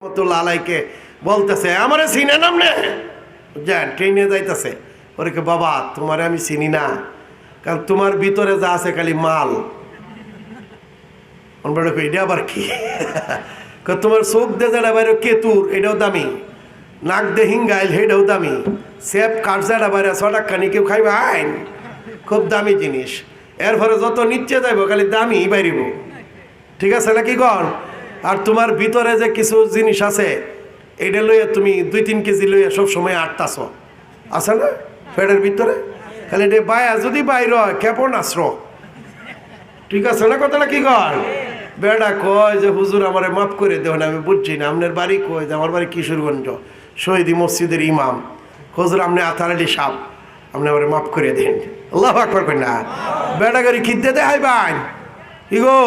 রহমতুল্লাহ আলাইকে বলতেছে আমারে চিনে নামনে যান ট্রেনে যাইতেছে ওরে কে বাবা তোমারে আমি চিনি না, কারণ তোমার ভিতরে যা আছে খালি মাল। এটা আবার কি? তোমার চোখ দে যারা বাইরে কেতুর এটাও দামি, নাক দে হিঙ্গাইল সেটাও দামি, সেপ কাঠজাটা বাইরে ছটাক্কানি কেউ খাইবে আইন খুব দামি জিনিস। এরপরে যত নিচে যাইব খালি দামি বাইরিব, ঠিক আছে নাকি গণ? আর তোমার ভিতরে যে কিছু জিনিস আছে এটা লইয়া তুমি 2-3 কেজি লইয়া সব সময় আটতাছ আছে না পেটের ভিতরে, খালি এটা বায়া যদি বাইর হয় কেপন আশ্র, ঠিক আছে না কথা নাকি গণ? বেড়া কয় যে হুজুর আমারে মাফ করে দেবেন, আমি বুঝছি না আপনার বাড়ি কয় যে আমার বাড়ি কিশোরগঞ্জ, শহীদি মসজিদের ইমাম। হুজুর আপনি আতার আলী সাপ, আপনি আমারে মাফ করে দেন। আল্লাহু আকবার কই না বেড়া গাড়ি খিদে দে হাই ভাই কি গো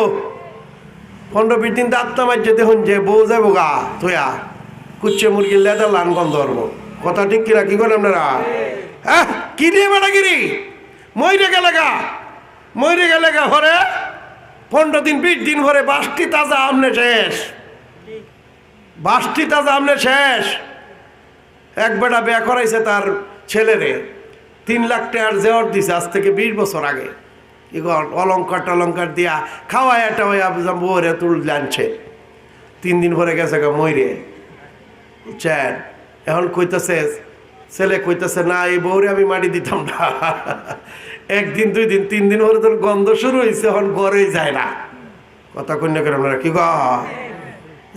15-20 দিন দাঁতটা মারছে দেখুন যে বউ যাবো গা তোয়া কুচ্ছে মুরগির লেদার লান গন্ধ ধরবো, কথা ঠিক কিনা কি করেন আপনারা? হ্যাঁ কি দিয়ে বেড়াগিরি মইরে গেলে গা, মইরে গেলে গা হরে 15 দিন 20 দিন হরে 22টি তাজা আমনে শেষ, 22টি তাজা আমনে শেষ। এক বেটা বিয়া করাইছে তার ছেলেরে 3 লাখ টাকার জেওয়ার দিছে আজ থেকে 20 বছর আগে, অলঙ্কার টলঙ্কার দিয়া খাওয়ায় একটা বউরে তুল জানছে। 3 দিন ভরে গেছে গা মইরে বুঝছেন। এখন কইতেছে ছেলে কইতেছে না এই বউরে আমি মাটি দিতাম না। 1 দিন 2 দিন 3 দিন ভরে তোর গন্ধ শুরু হয়েছে, এখন ঘরেই যায় না। কথা কন্যা করে আপনারা কি গা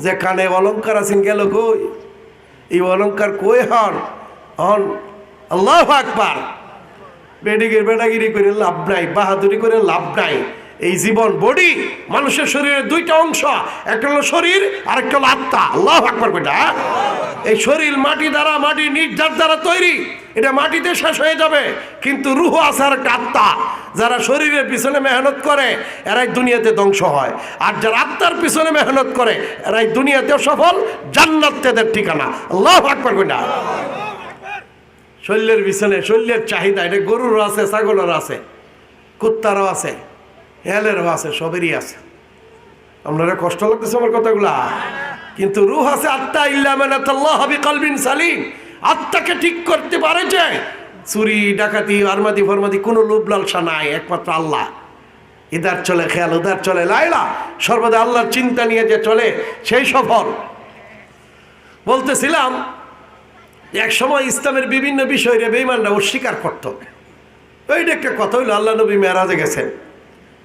যে কানে অলঙ্কার আছেন গেল কই? এই অলঙ্কার কই হন হন আল্লাহু আকবার। বেডাগিরি করে লাভ নাই, বাহাদুরি করে লাভ নাই। এই জীবন বডি মানুষের শরীরের 2টা অংশ, একটা হলো শরীর আর একটা হলো আত্মা। আল্লাহু আকবার কইটা। এই শরীর মাটি দ্বারা মাটি নির্যাত দ্বারা তৈরি, এটা মাটিতে শেষ হয়ে যাবে, কিন্তু রূহ আছে আর একটা আত্মা। যারা শরীরের পিছনে মেহনত করে এরাই দুনিয়াতে ধ্বংস হয়, আর যারা আত্মার পিছনে মেহনত করে এরাই দুনিয়াতেও সফল, জান্নাতের ঠিকানা। আল্লাহু আকবার কইটা। শরীরের পিছনে শরীরের চাহিদা, এটা গরুরও আছে, ছাগলেরও আছে, কুত্তারও আছে, হেলেরও আছে, সবেরই আছে। আপনারা কষ্ট লাগতেছে আমার কথাগুলা, কিন্তু রূহ আছে আত্মা। ইল্লা মান আতাল্লাহ বিকলবিন সালিম, আত্মাকে ঠিক করতে পারে যে চুরি ডাকাতি আরমাদি ফরমাদি কোনো লোভ লালসা নাই, একমাত্র আল্লাহ। ইদার চলে খেয়াল উদার চলে লাইলা, সর্বদা আল্লাহর চিন্তা নিয়ে যে চলে সেই সফল। বলতেছিলাম এক সময় ইসলামের বিভিন্ন বিষয়ে বেঈমানরা অস্বীকার করত। ওইটা একটা কথা হইলো, আল্লাহ নবী মেরাজে গেছেন,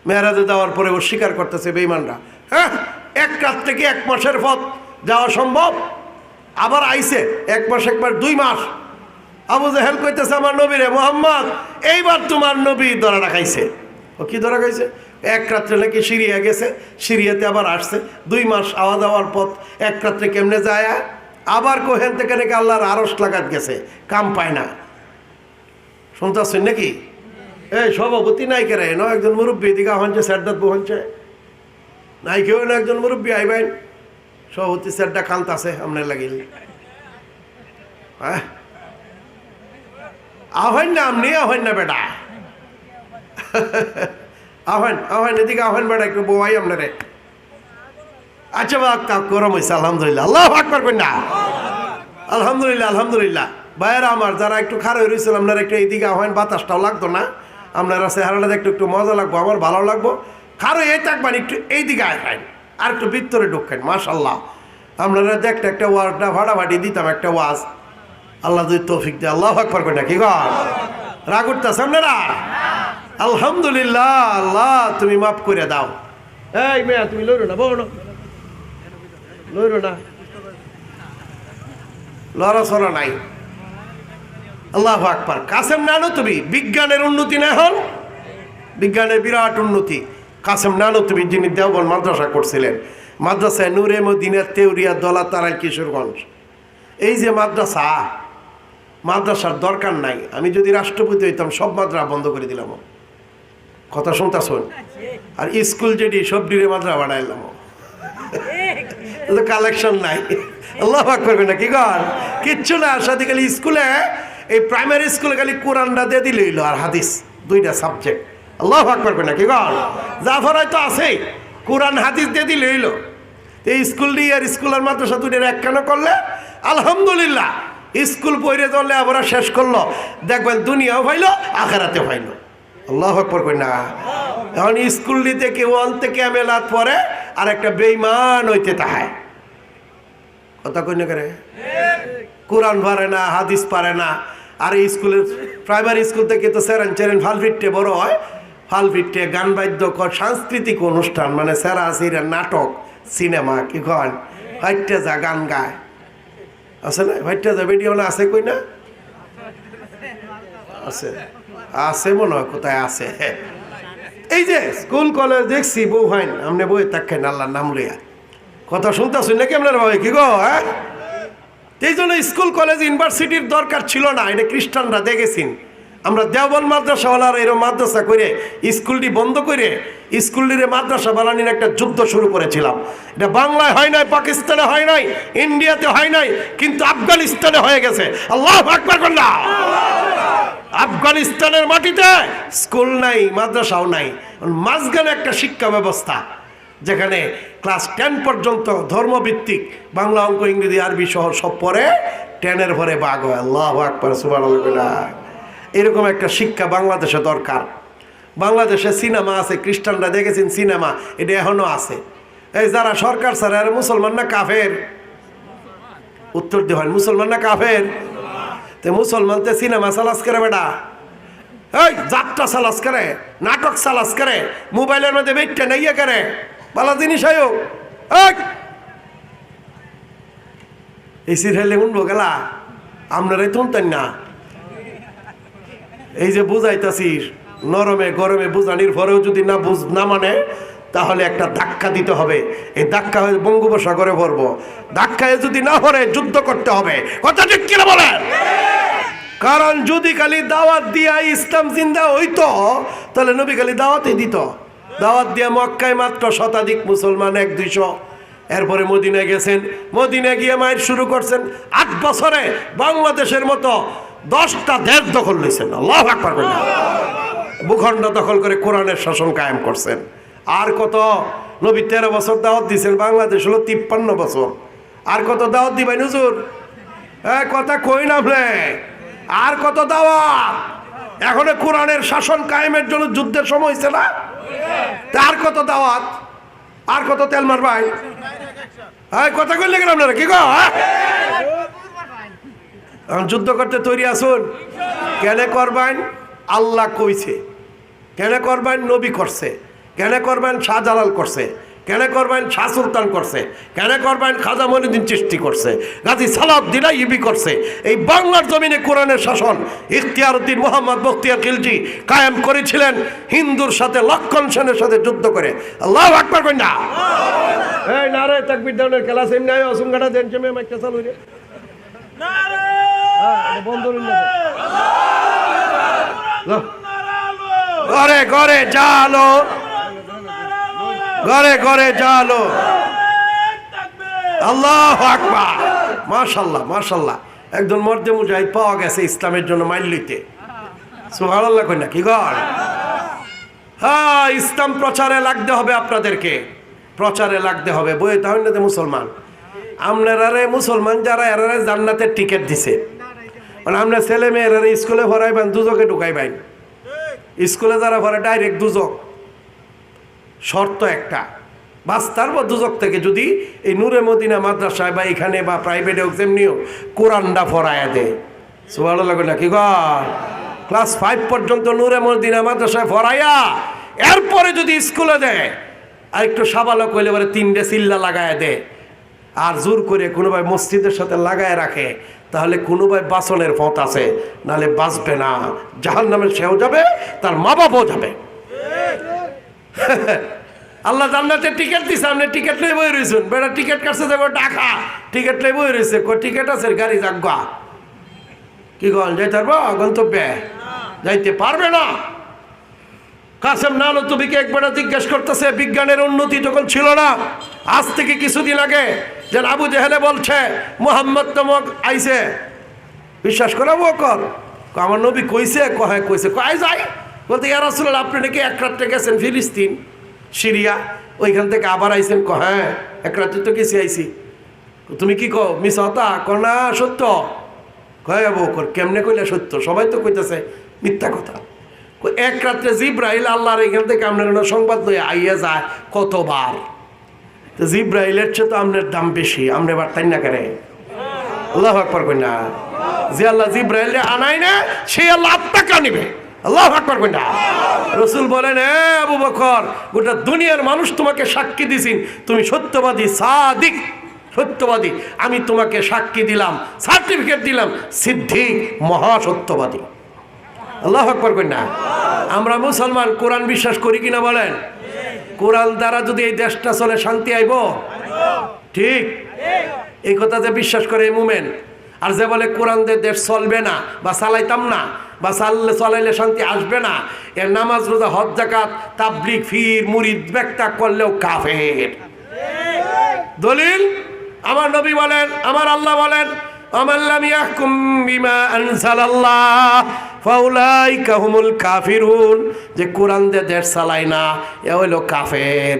মেরাজে যাওয়ার পরে অস্বীকার করতেছে বেঈমানরা। হ্যাঁ 1 রাত থেকে 1 মাসের পথ যাওয়া সম্ভব, আবার আইছে 1 মাস 1 মাস 2 মাস। আবু জাহেল কইতেছে আমার নবীরে মুহাম্মদ এইবার তোমার নবী ধরা রাখাইছে। ও কি ধরা খাইছে? 1 রাত্রে নাকি সিরিয়া গেছে, সিরিয়াতে আবার আসছে, 2 মাস আওয়া যাওয়ার পথ 1 রাত্রে কেমনে যায়? আবার কোহেন থেকে নাকি আল্লাহর আরশ লাগাত গেছে, কাম পায় না। শুনতেছেন নাকি? এই সভাপতি নাই কেরে ন একজন মুরব্বী এদিকে হচ্ছে স্যারদাত বহনছে নাই কেউ না, একজন মুরব্বী আইবেন। সভাপতি স্যারটা কান্ত আছে আপনার লাগিল, হ্যাঁ আহ্বান না আপনি আহ্বান না বেটা, আহ্বান আহ্বান এদিকে আহ্বান বেটা একটু বউাই আপনারে। আচ্ছা বা গরম হয়েছে আলহামদুলিল্লাহ। আল্লাহু আকবার কই না আলহামদুলিল্লাহ আলহামদুলিল্লাহ। ভাইয়েরা আমার যারা একটু খারাপ হয়েছিল আপনারা একটু এইদিকে আহ্বান, বাতাসটাও লাগতো না, আপনারা চেহারাটা একটু একটু মজা লাগবো, আমার ভালো লাগবো। খারো এই থাকবেন একটু এইদিকে আহ্বান আর একটু ভিতরে ঢুকেন। মাশাল্লাহ আপনারা দেখতে একটা ওয়াজটা ভাড়াভাড়ি দিতাম, একটা ওয়াজ আল্লাহ যদি তৌফিক দেয়। আল্লাহু আকবার কই না কি গর রাগ উঠতেছে আপনারা? আলহামদুলিল্লাহ আল্লাহ তুমি মাফ করে দাও। এই মেয়া তুমি লড়ো না, বলো লড়ো না, লড়াচড়া নাই। আল্লাহু আকবার। কাসেম নানো তুমি বিজ্ঞানের উন্নতি না, এখন বিজ্ঞানের বিরাট উন্নতি। কাসেম নানো তুমি যিনি দেওবন্দ মাদ্রাসা করছিলেন, মাদ্রাসায় নূরে মদিনার তেওরিয়া দলা তারাই কিশোরগঞ্জ, এই যে মাদ্রাসা, মাদ্রাসার দরকার নাই। আমি যদি রাষ্ট্রপতি হইতাম সব মাদ্রাসা বন্ধ করে দিলাম। কথা শুনতা শোন। আর স্কুল যেটি সব ডিরে মাদ্রাসা বানাইলাম, কালেকশন নাই। আল্লাহু আকবার না কি কর কিচ্ছু না। সাথে খালি স্কুলে এই প্রাইমারি স্কুলে খালি কোরআনটা দিয়ে দিলে হইলো আর হাদিস, 2টা সাবজেক্ট। আল্লাহু আকবার না কি কর জাফর হয়তো আছেই, কোরআন হাদিস দিয়ে দিলে হইলো। এই স্কুল নিয়ে আর স্কুল আর মাদ্রাসা দুটোর এক কেন করলে? আলহামদুলিল্লাহ, স্কুল পড়ে চললে আবার শেষ করলো, দেখবেন দুনিয়াও ভাইলো আখেরাতে ভাইলো। আল্লাহু আকবার কই না। এখন স্কুল নিতে কেউ অন্তে ক্যামেলাত পরে আর একটা বেঈমান হইতে তাহায় কথা কই না করে, কোরআন পারে না, হাদিস পারে না। আর এই স্কুলের প্রাইমারি স্কুল থেকে তো সেরেন চেরেন ফালফিটে বড় হয়, ফালফিটে গান বাদ্যকর সাংস্কৃতিক অনুষ্ঠান, মানে সেরা সিরা নাটক সিনেমা কি কন ভাইটে যা গান গায় আছে না, ভাইটে যা ভিডিও না আছে কই না আছে, আছে মনে হয় কোথায় আছে। এই যে স্কুল কলেজ দেখছি বউ হয় না, আপনি বই তাকে আল্লাহর নাম লইয়া কথা শুনতেছেন নাকি আপনার ভাই কি গো? হ্যাঁ, এই জন্য স্কুল কলেজ ইউনিভার্সিটির দরকার ছিল না। এটা খ্রিস্টানরা দেখেছেন, আমরা দেওবন্দ মাদ্রাসাওয়ালার এরকম মাদ্রাসা করে স্কুলটি বন্ধ করে স্কুলটির মাদ্রাসা বানানোর একটা যুদ্ধ শুরু করেছিলাম। এটা বাংলায় হয় নাই, পাকিস্তানে হয় নাই, ইন্ডিয়াতে হয় নাই, কিন্তু আফগানিস্তানে হয়ে গেছে। আল্লাহু আকবার করলা। আফগানিস্তানের মাটিতে স্কুল নাই, মাদ্রাসাও নাই, মাঝখানে একটা শিক্ষা ব্যবস্থা যেখানে ক্লাস 10 পর্যন্ত ধর্মভিত্তিক বাংলা, অঙ্ক, ইংরেজি, আরবি সহ সব পড়ে 10-এর পরে বাঘ হয়। আল্লাহু আকবার সুবহানাল্লাহ। এরকম একটা শিক্ষা বাংলাদেশে দরকার। বাংলাদেশে সিনেমা আছে, খ্রিস্টানরা দেখেছেন সিনেমা, এটা এখনো আছে। এই যারা সরকার ছাড়া আর মুসলমান না কাফের? উত্তর দেওয়ান মুসলমান না কাফের? তো মুসলমান তো সিনেমা সালাস করে বেটা, এই যাত্রা সালাস করে, নাটক সালাস করে, মোবাইলের মধ্যে বেটটা নাইয়া করে, ভালো জিনিস হয় এই সিরিয়ালে উঠবো গেলা আপনারাই তুলতেন না। এই যে বুঝাইতাছি নরমে গরমে বুঝানির পরেও যদি না মানে তাহলে একটা ধাক্কা দিতে হবে। এই ধাক্কা হয়ে বঙ্গোপসাগরে ভরবো, ধাক্কায় যদি না ভরে যুদ্ধ করতে হবে। কথা ঠিক কিনা বলেন? কারণ যদি খালি দাওয়াত দিয়া ইসলাম জিন্দা হইতো তাহলে নবী খালি দাওয়াতই দিত। দাওয়াত দিয়া মক্কায় মাত্র শতাধিক মুসলমান, 100-200। এরপরে মদিনায় গেছেন, মদিনায় গিয়ে মায়ের শুরু করছেন। 8 বছরে বাংলাদেশের মতো 10টা দেশ দখল লইছেন। আল্লাহু আকবার বলেন। ভূখণ্ড দখল করে কোরআনের শাসন কায়েম করছেন। আর কত? নবী 13 বছর দাওয়াত দিয়েছেন, বাংলাদেশ হলো 53 বছর। আর কত দাওয়াত দিবেন হুজুর? কথা কই না আপনি? আর কত দাওয়াত? এখন কোরআনের শাসন কায়েমের জন্য যুদ্ধের সময় হয়েছে না? আর কত দাওয়াত? আর কত তেল মারবাই? কথা কইলে কেন আপনারা কি গো? যুদ্ধ করতে তৈরি আসুন। কেন করবেন? আল্লাহ কইছে। কেন করবেন? নবী করছে। কেন করবেন? শাহজালাল করছে। কেন করবেন? শাহ সুলতান করছে। কেন করবেন? খাজা মঈনুদ্দিন চিশতি করছে। গাজী সালাউদ্দিন আইয়ুবী করছে। এই বাংলার জমিনে কোরআনের শাসন ইখতিয়ারউদ্দিন মোহাম্মদ বখতিয়ার খিলজি কায়েম করেছিলেন হিন্দুর সাথে, লক্ষণ সেনের সাথে যুদ্ধ করে। আল্লাহু আকবার কই না? এই নারে তাকবীর দানের খেলা সেম নাই, অসংখ্যাটা দেন জমে মাইকটা চালু রে। নারে বন্ধ হইল না। ঘরে ঘরে জালো, ঘরে ঘরে জালো। আল্লাহু আকবার। মাশাআল্লাহ মাশাআল্লাহ। একজন মর্দে মুজাহিদ পাওয়া গেছে ইসলামের জন্য মাইল লইতে। সুবহানাল্লাহ কই না কি গল? হ্যাঁ, ইসলাম প্রচারে লাগতে হবে, আপনাদেরকে প্রচারে লাগতে হবে। বইয়ে তাহলে না মুসলমান আপনারা মুসলমান যারা এরা জান্নাতের টিকিট দিছে, মানে আপনার ছেলে মেয়েরা স্কুলে ভরাইবেন, দুজকে ঢুকাইবেন। স্কুলে যারা ভরে ডাইরেক্ট দুজক। শর্ত একটা, বাস্তার বা দুজক থেকে যদি এই নূরে মদিনা মাদ্রাসায় বা এখানে বা প্রাইভেটে যেমনিও কোরআনটা ফরাইয়া দেয়। সুবহানাল্লাহ না কি গো? ক্লাস 5 পর্যন্ত নূরে মদিনা মাদ্রাসায় ফরাইয়া এরপরে যদি স্কুলে দেয় আর একটু সাবালক হইলে পরে 3টে চিল্লা লাগায় দেয়, আর জোর করে কোনো ভাই মসজিদের সাথে লাগায় রাখে, তাহলে কোনো ভাই বাসনের পথ আছে, নাহলে বাঁচবে না। জাহান্নামে সেও যাবে, তার মা বাবাও যাবে। আল্লাহ জান্নাতের টিকিট দিছে, আপনি টিকিট লই বই রয়েছেন। বেটা টিকিট কাটছে যাবো ঢাকা, টিকিট লই বই রয়েছে। টিকিট আছে, গাড়ি যাগা কি গল যাইতে পারবো? গন্তব্যে যাইতে পারবে না। কাসেম নানতুবিকে একবার জিজ্ঞেস করতেছে, বিজ্ঞানের উন্নতি যখন ছিল না, আজ থেকে কিছুদিন আগে যে আবু জেহেলে বলছে মুহাম্মদ তমক আইছে, বিশ্বাস করাবো কর? আমার নবী কইছে, কয় কইছে, কয় যাই বলতে ইয়া রাসূলুল্লাহ আপনি নাকি এক রাত্রে গেছেন ফিলিস্তিন, সিরিয়া, ওইখান থেকে আবার আইছেন, হ্যাঁ এক রাত্রে তো গেছি আইছি। তুমি কি কো মিস হতা না সত্য? কয় আবু বকর কেমনে কইলে সত্য? সবাই তো কইতেছে মিথ্যা কথা। এক রাত্রে জিব্রাইল আল্লাহর এখান থেকে আপনার সংবাদ লয়ে আইয়া যায় কতবার। তো জিব্রাইলের চেয়ে তো আপনার দাম বেশি, আপনি এবার তাই না করে আল্লাহু আকবার কই না। যে আল্লাহ জিব্রাইল আনাই না সেই আল্লাহ আপনাকে নিবে। আল্লাহু আকবার কই না। রাসূল বলেন, এ আবু বকর, গোটা দুনিয়ার মানুষ তোমাকে সাক্ষী দিছেন তুমি সত্যবাদী, সাদিক সত্যবাদী। আমি তোমাকে সাক্ষী দিলাম, সার্টিফিকেট দিলাম সিদ্দিক, মহাসত্যবাদী। আল্লাহু আকবার কই না। আমরা মুসলমান কোরআন বিশ্বাস করি কিনা বলেন? কোরআন দ্বারা যদি এই দেশটা চলে শান্তি আইব? ঠিক এই কথা যে বিশ্বাস করে এই মুমেন। আর যে বলে কোরআন দিয়ে দেশ চলবে না বা চালাইতাম না বা চলাইলে শান্তি আসবে না, এর নামাজ রোজা হজ যাকাত তাবলিগ ফির মুরিদ ব্যাখ্যা করলেও কাফের। দলিল আমার নবী বলেন, আমার আল্লাহ বলেন, ومن لم يحكم بما أنزل الله فأولئك هم الكافرون। যে কোরআন দিয়ে দেশ চালায় না এ হইল কাফের।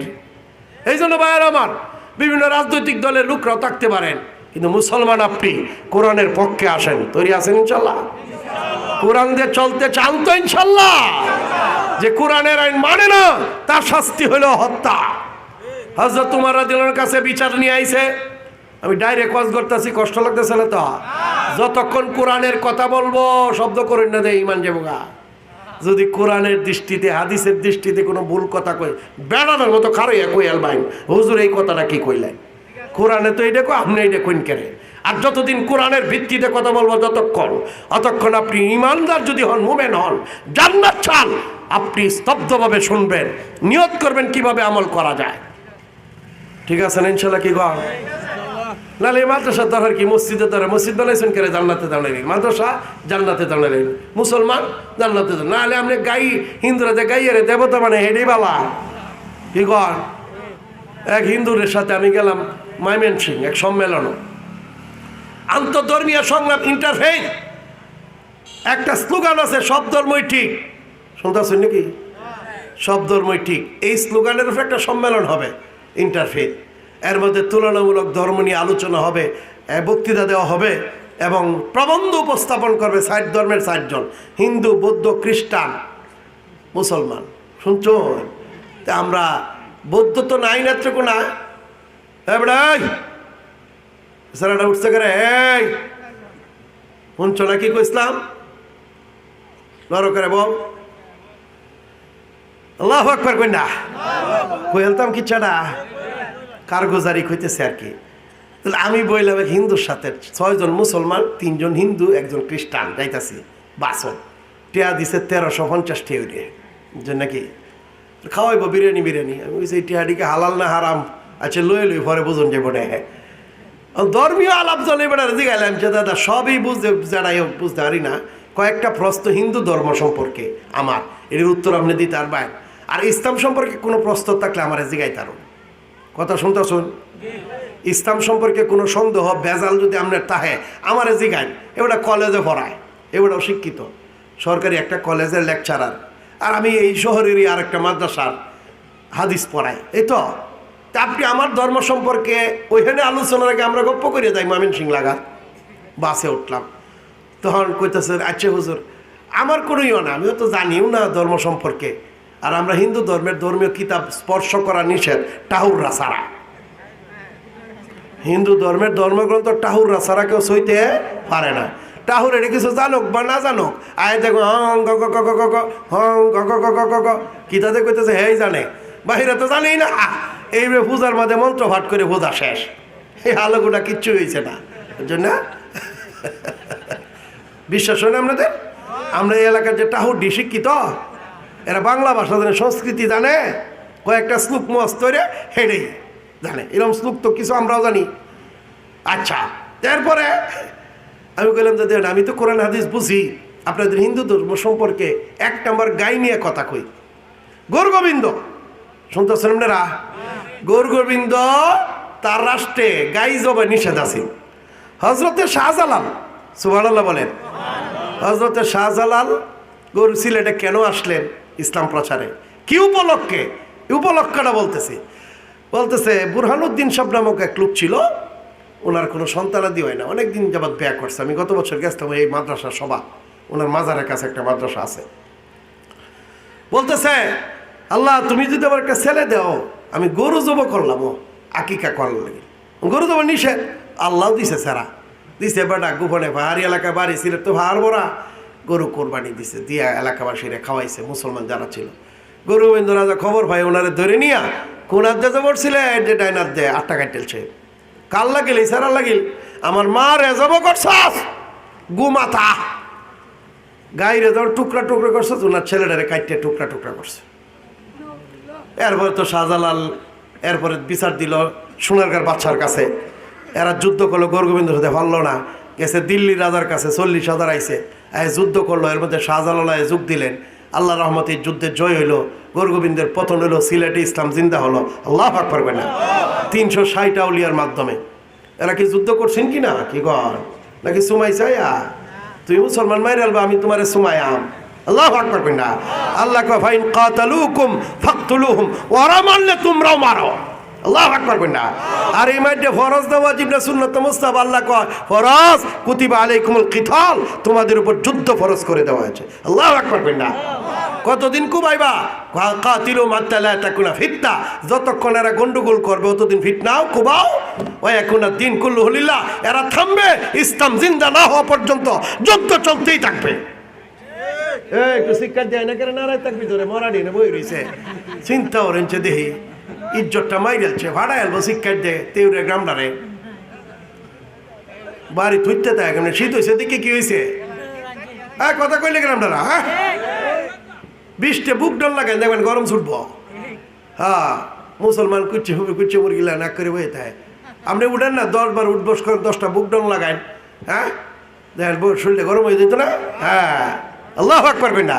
এই জন্য ভাইয়ের আমার, বিভিন্ন রাজনৈতিক দলের লোকরাও থাকতে পারেন, কিন্তু মুসলমান আপনি কোরআনের পক্ষে আসেন, তৈরি আছেন ইনশাল্লাহ? কোরআন দিয়ে চলতে চান তো ইনশাল্লাহ? যে কোরআনের আইন মানে না তার শাস্তি হইল হত্যা। হযরত উমর রাদিয়াল্লাহু আনহুর কাছে বিচার নিয়ে আইছে। আমি ডাইরেক্ট ওয়াজ করতেছি, কষ্ট লাগতেছে না তো? যতক্ষণ কোরআনের কথা বলবো শব্দ করেন না, দেয় ইমান যাবগা। যদি কোরআনের দৃষ্টিতে হাদিসের দৃষ্টিতে কোনো ভুল কথা কই বেড়ানোর মতো খারাইয়া কই আলবাইন, হুজুর এই কথাটা কি কইলেন? কোরআনে তো এইটা কো, আপনি এইটা কইন কেরে? আর যতদিন কোরআনের ভিত্তিতে কথা বলবো অতক্ষণ আপনি ইমানদার যদি হন, মুমিন হন, জান্নাত চান, আপনি স্তব্ধভাবে শুনবেন, নিয়ত করবেন কিভাবে আমল করা যায়। ঠিক আছে না ইনশাল্লাহ? কি গো নাহলে মাদ্রাসার দরকার কি? মসজিদের দরকার, মসজিদ বানাইছেন করে জান্নাতে দাঁড়ালেন, মাদ্রাসা জান্নাতে দাঁড়ালেন, মুসলমান জান্নাতে। নাহলে আপনি গাই হিন্দুরা যে গাইয়ারে দেবতা মানে হেডেই বালা। কি কর? এক হিন্দুদের সাথে আমি গেলাম ময়মনসিংহ এক সম্মেলন, আন্তঃধর্মীয় সংগ্রাম, ইন্টারফেইথ। একটা স্লোগান আছে, সব ধর্মই ঠিক। শুনতে আছেন নাকি? সব ধর্মই ঠিক। এই স্লোগানের উপর একটা সম্মেলন হবে, ইন্টারফেইথ। এর মধ্যে তুলনামূলক ধর্ম নিয়ে আলোচনা হবে, বক্তৃতা দেওয়া হবে এবং প্রবন্ধ উপস্থাপন করবে 60 ধর্মের 60 জন, হিন্দু, বৌদ্ধ, খ্রিস্টান, মুসলমান। শুনছ? তা আমরা বৌদ্ধ তো নাই নাত্র কোনা সারাটা উঠছে করে, এই শুনছ না কি কইসলাম? নর করে বল আল্লাহু আকবার কই না? কই হেলতাম কি ছাড়া কারগুজারি হইতেছে আর কি। তাহলে আমি বললাম এক হিন্দুর সাথে 6 জন মুসলমান, 3 জন হিন্দু, 1 জন খ্রিস্টান যাইতাছি বাসন। টিয়া দিছে 1350 টিয়া যে নাকি খাওয়াইব বিরিয়ানি। আমি বলছি টিয়াটিকে হালাল না হারাম? আচ্ছা লই পরে বুঝুন যাবো না। হ্যাঁ ধর্মীয় আলাপ চলে বেড়ার জিগাইলাম যে দাদা সবই বুঝতে যারাই বুঝতে পারি না, কয়েকটা প্রশ্ন হিন্দু ধর্ম সম্পর্কে আমার, এর উত্তর আপনি দিতে পারবেন। আর ইসলাম সম্পর্কে কোনো প্রশ্ন থাকলে আমার জিগাইতে পারো। কথা শুনতে শুন, ইসলাম সম্পর্কে কোনো সন্দেহ ভেজাল যদি আপনার তাহে আমার জিগাই। এবারে কলেজে পড়ায়, এবারেও শিক্ষিত, সরকারি একটা কলেজের লেকচারার, আর আমি এই শহরেরই আর একটা মাদ্রাসার হাদিস পড়াই। এই তো আপনি আমার ধর্ম সম্পর্কে ওইখানে আলোচনার আগে আমরা গপ্প করে যাই। ময়মনসিংহ লাগা বাসে উঠলাম, তখন কইতেছে আচ্ছা হুজুর আমার কোনো ইয়ে না, আমিও তো জানিও না ধর্ম সম্পর্কে, আর আমরা হিন্দু ধর্মের ধর্মীয় কিতাব স্পর্শ করা নিষেধ, টাহুররা ছাড়া। হিন্দু ধর্মের ধর্মগ্রন্থ টাহুররা ছাড়া কেউ সইতে পারে না। টাহুর এটা কিছু জানুক বা না জানুক, আয় দেখো হং গ গ গ গ হং গ গ গ গ গ কিতাতে কইতেছে হেই জানে, বাহিরে তো জানেই না। এইভাবে পূজার মাঝে মন্ত্র ভাট করে পূজা শেষ, এই আলোগুলা কিচ্ছু হয়েছে না। ওই জন্য বিশ্বাস হয় না আপনাদের? আমরা এই এলাকার যে টাহুরডি শিক্ষিত, এরা বাংলা ভাষা জানে, সংস্কৃতি জানে, কয়েকটা শ্লোক মস্ত করে হেডেই জানে। এরকম শ্লোক তো কিছু আমরাও জানি। আচ্ছা, তারপরে আমি বললাম যে আমি তো কোরআন হাদিস বুঝি, আপনাদের হিন্দু ধর্ম সম্পর্কে 1 নম্বর গাই নিয়ে কথা কই। গৌর গোবিন্দ শুনতেছেন আপনারা? গৌর গোবিন্দ তার রাষ্ট্রে গাই জবে নিষেধ আছে। হজরতে শাহজালাল, সুবহানাল্লাহ বলেন, হজরতে শাহজালাল গরু সিলেটে কেন আসলেন ইসলাম প্রচারে? কি উপলক্ষে? উপলক্ষটা বলতেছি। বলতেছে বুরহানুদ্দিন সাহেব নামক এক লোক ছিল, ওনার কোনো সন্তানাদি হয় না, অনেকদিন যাবৎ ব্যয় করছে। আমি গত বছর গেছিলাম এই মাদ্রাসার সভা, ওনার মাজারের কাছে একটা মাদ্রাসা আছে। বলতেছে আল্লাহ তুমি যদি আমার একটা ছেলে দাও, আমি গরু জব করলাম, আকিকা করলাম লাগে, গরু জব নিষেধ, আল্লাহ দিছে সেরা দিছে বেটা গোপনে, পাহাড়ি এলাকা বাড়ি ছিল তো ভার বড়া, গরু কোরবানি দিছে, দিয়া এলাকাবাসীরা খাওয়াইছে, মুসলমান যারা ছিল। গরু গোবিন্দ রাজা খবর ভাই ওনারে ধরে নিয়া কোনার যে জবর ছিল ডাইনার দে 8 টাকা টেলছে, কাল লাগিল ইসারা লাগিল, আমার মা রে জব করছাস গুমাতা, গাইরে যখন টুকরা টুকরা করছে, ওনার ছেলেটারে কাইটে টুকরা টুকরা করছে। এরপরে তো শাহজালাল এরপরে বিচার দিল সোনারগাঁর বাচ্চার কাছে, এরা যুদ্ধ করলো, গৌর গোবিন্দ সাথে পারলো না, গেছে দিল্লি রাজার কাছে, 40,000 আইসে, যুদ্ধ করলো, এর মধ্যে শাহজালাল যোগ দিলেন, আল্লাহ রহমতে যুদ্ধে জয় হইলো, গৌর গোবিন্দের পতন হইলো, সিলেটে ইসলাম জিন্দা হলো, আল্লাহ পাক পারবে না 360 আউলিয়ার মাধ্যমে। এরা কি যুদ্ধ করছেন কি না, কি কর নাকি সুমাই চাইয়া তুই মুসলমান মাইরে আলবা, আমি তোমারে সুমায়াম, আল্লাহ পাক পারবে না। আল্লাহ কয় ফাইন কাতালুকুম ফাকতুলুহুম, ওরা মারলে তোমরাও মারো, আল্লাহ পাক পারবে না। আর এই মাইতে ফরজ না ওয়াজিব না সুন্নাত মুস্তাহাব, আল্লাহ কয় ফরজ কুতিবা আলাইকুমুল কিতাল, তোমাদের উপর যুদ্ধ ফরজ করে দেওয়া হয়েছে, আল্লাহ পাক পারবে না। কতদিন কুবাইবা, কাতিলু মাত্তা লা তাকুনা ফিতনা, যতক্ষণ এরা গন্ডগোল করবে ততদিন ফিতনাও কুবাও, ওয়া ইয়াকুনা দিন কুল্লুহু লিল্লাহ, এরা থামবে ইসলাম জিন্দা না হওয়া পর্যন্ত, যুদ্ধ চলতেই থাকবে। একটু শিক্ষা দেয় না কেন, নারায় থাকবি ধরে মরাডি না বই রয়েছে, চিন্তা ওরেছে দেহি ইজ্জতটা মাইরেছে, ভাড়া এলবো শিক্ষা দেয় তেউরে গ্রামডারে বাড়ি থুইতে দেয়, কেমন শীত হয়েছে দিকে কি হয়েছে, কথা কইলে গ্রামডারা, হ্যাঁ 20টে বুক ডল লাগাই দেখবেন গরম ছুটবো। হ্যাঁ মুসলমান কুচ্ছি হুবি কুচ্ছি মুরগিলা না করে বয়ে থাকে, আপনি উঠেন না 10 বার উঠবস করেন, 10টা বুক ডল লাগাইন, হ্যাঁ দেখেন শরীরে গরম হয়ে যেত না, হ্যাঁ আল্লাহ পাক পারবে না।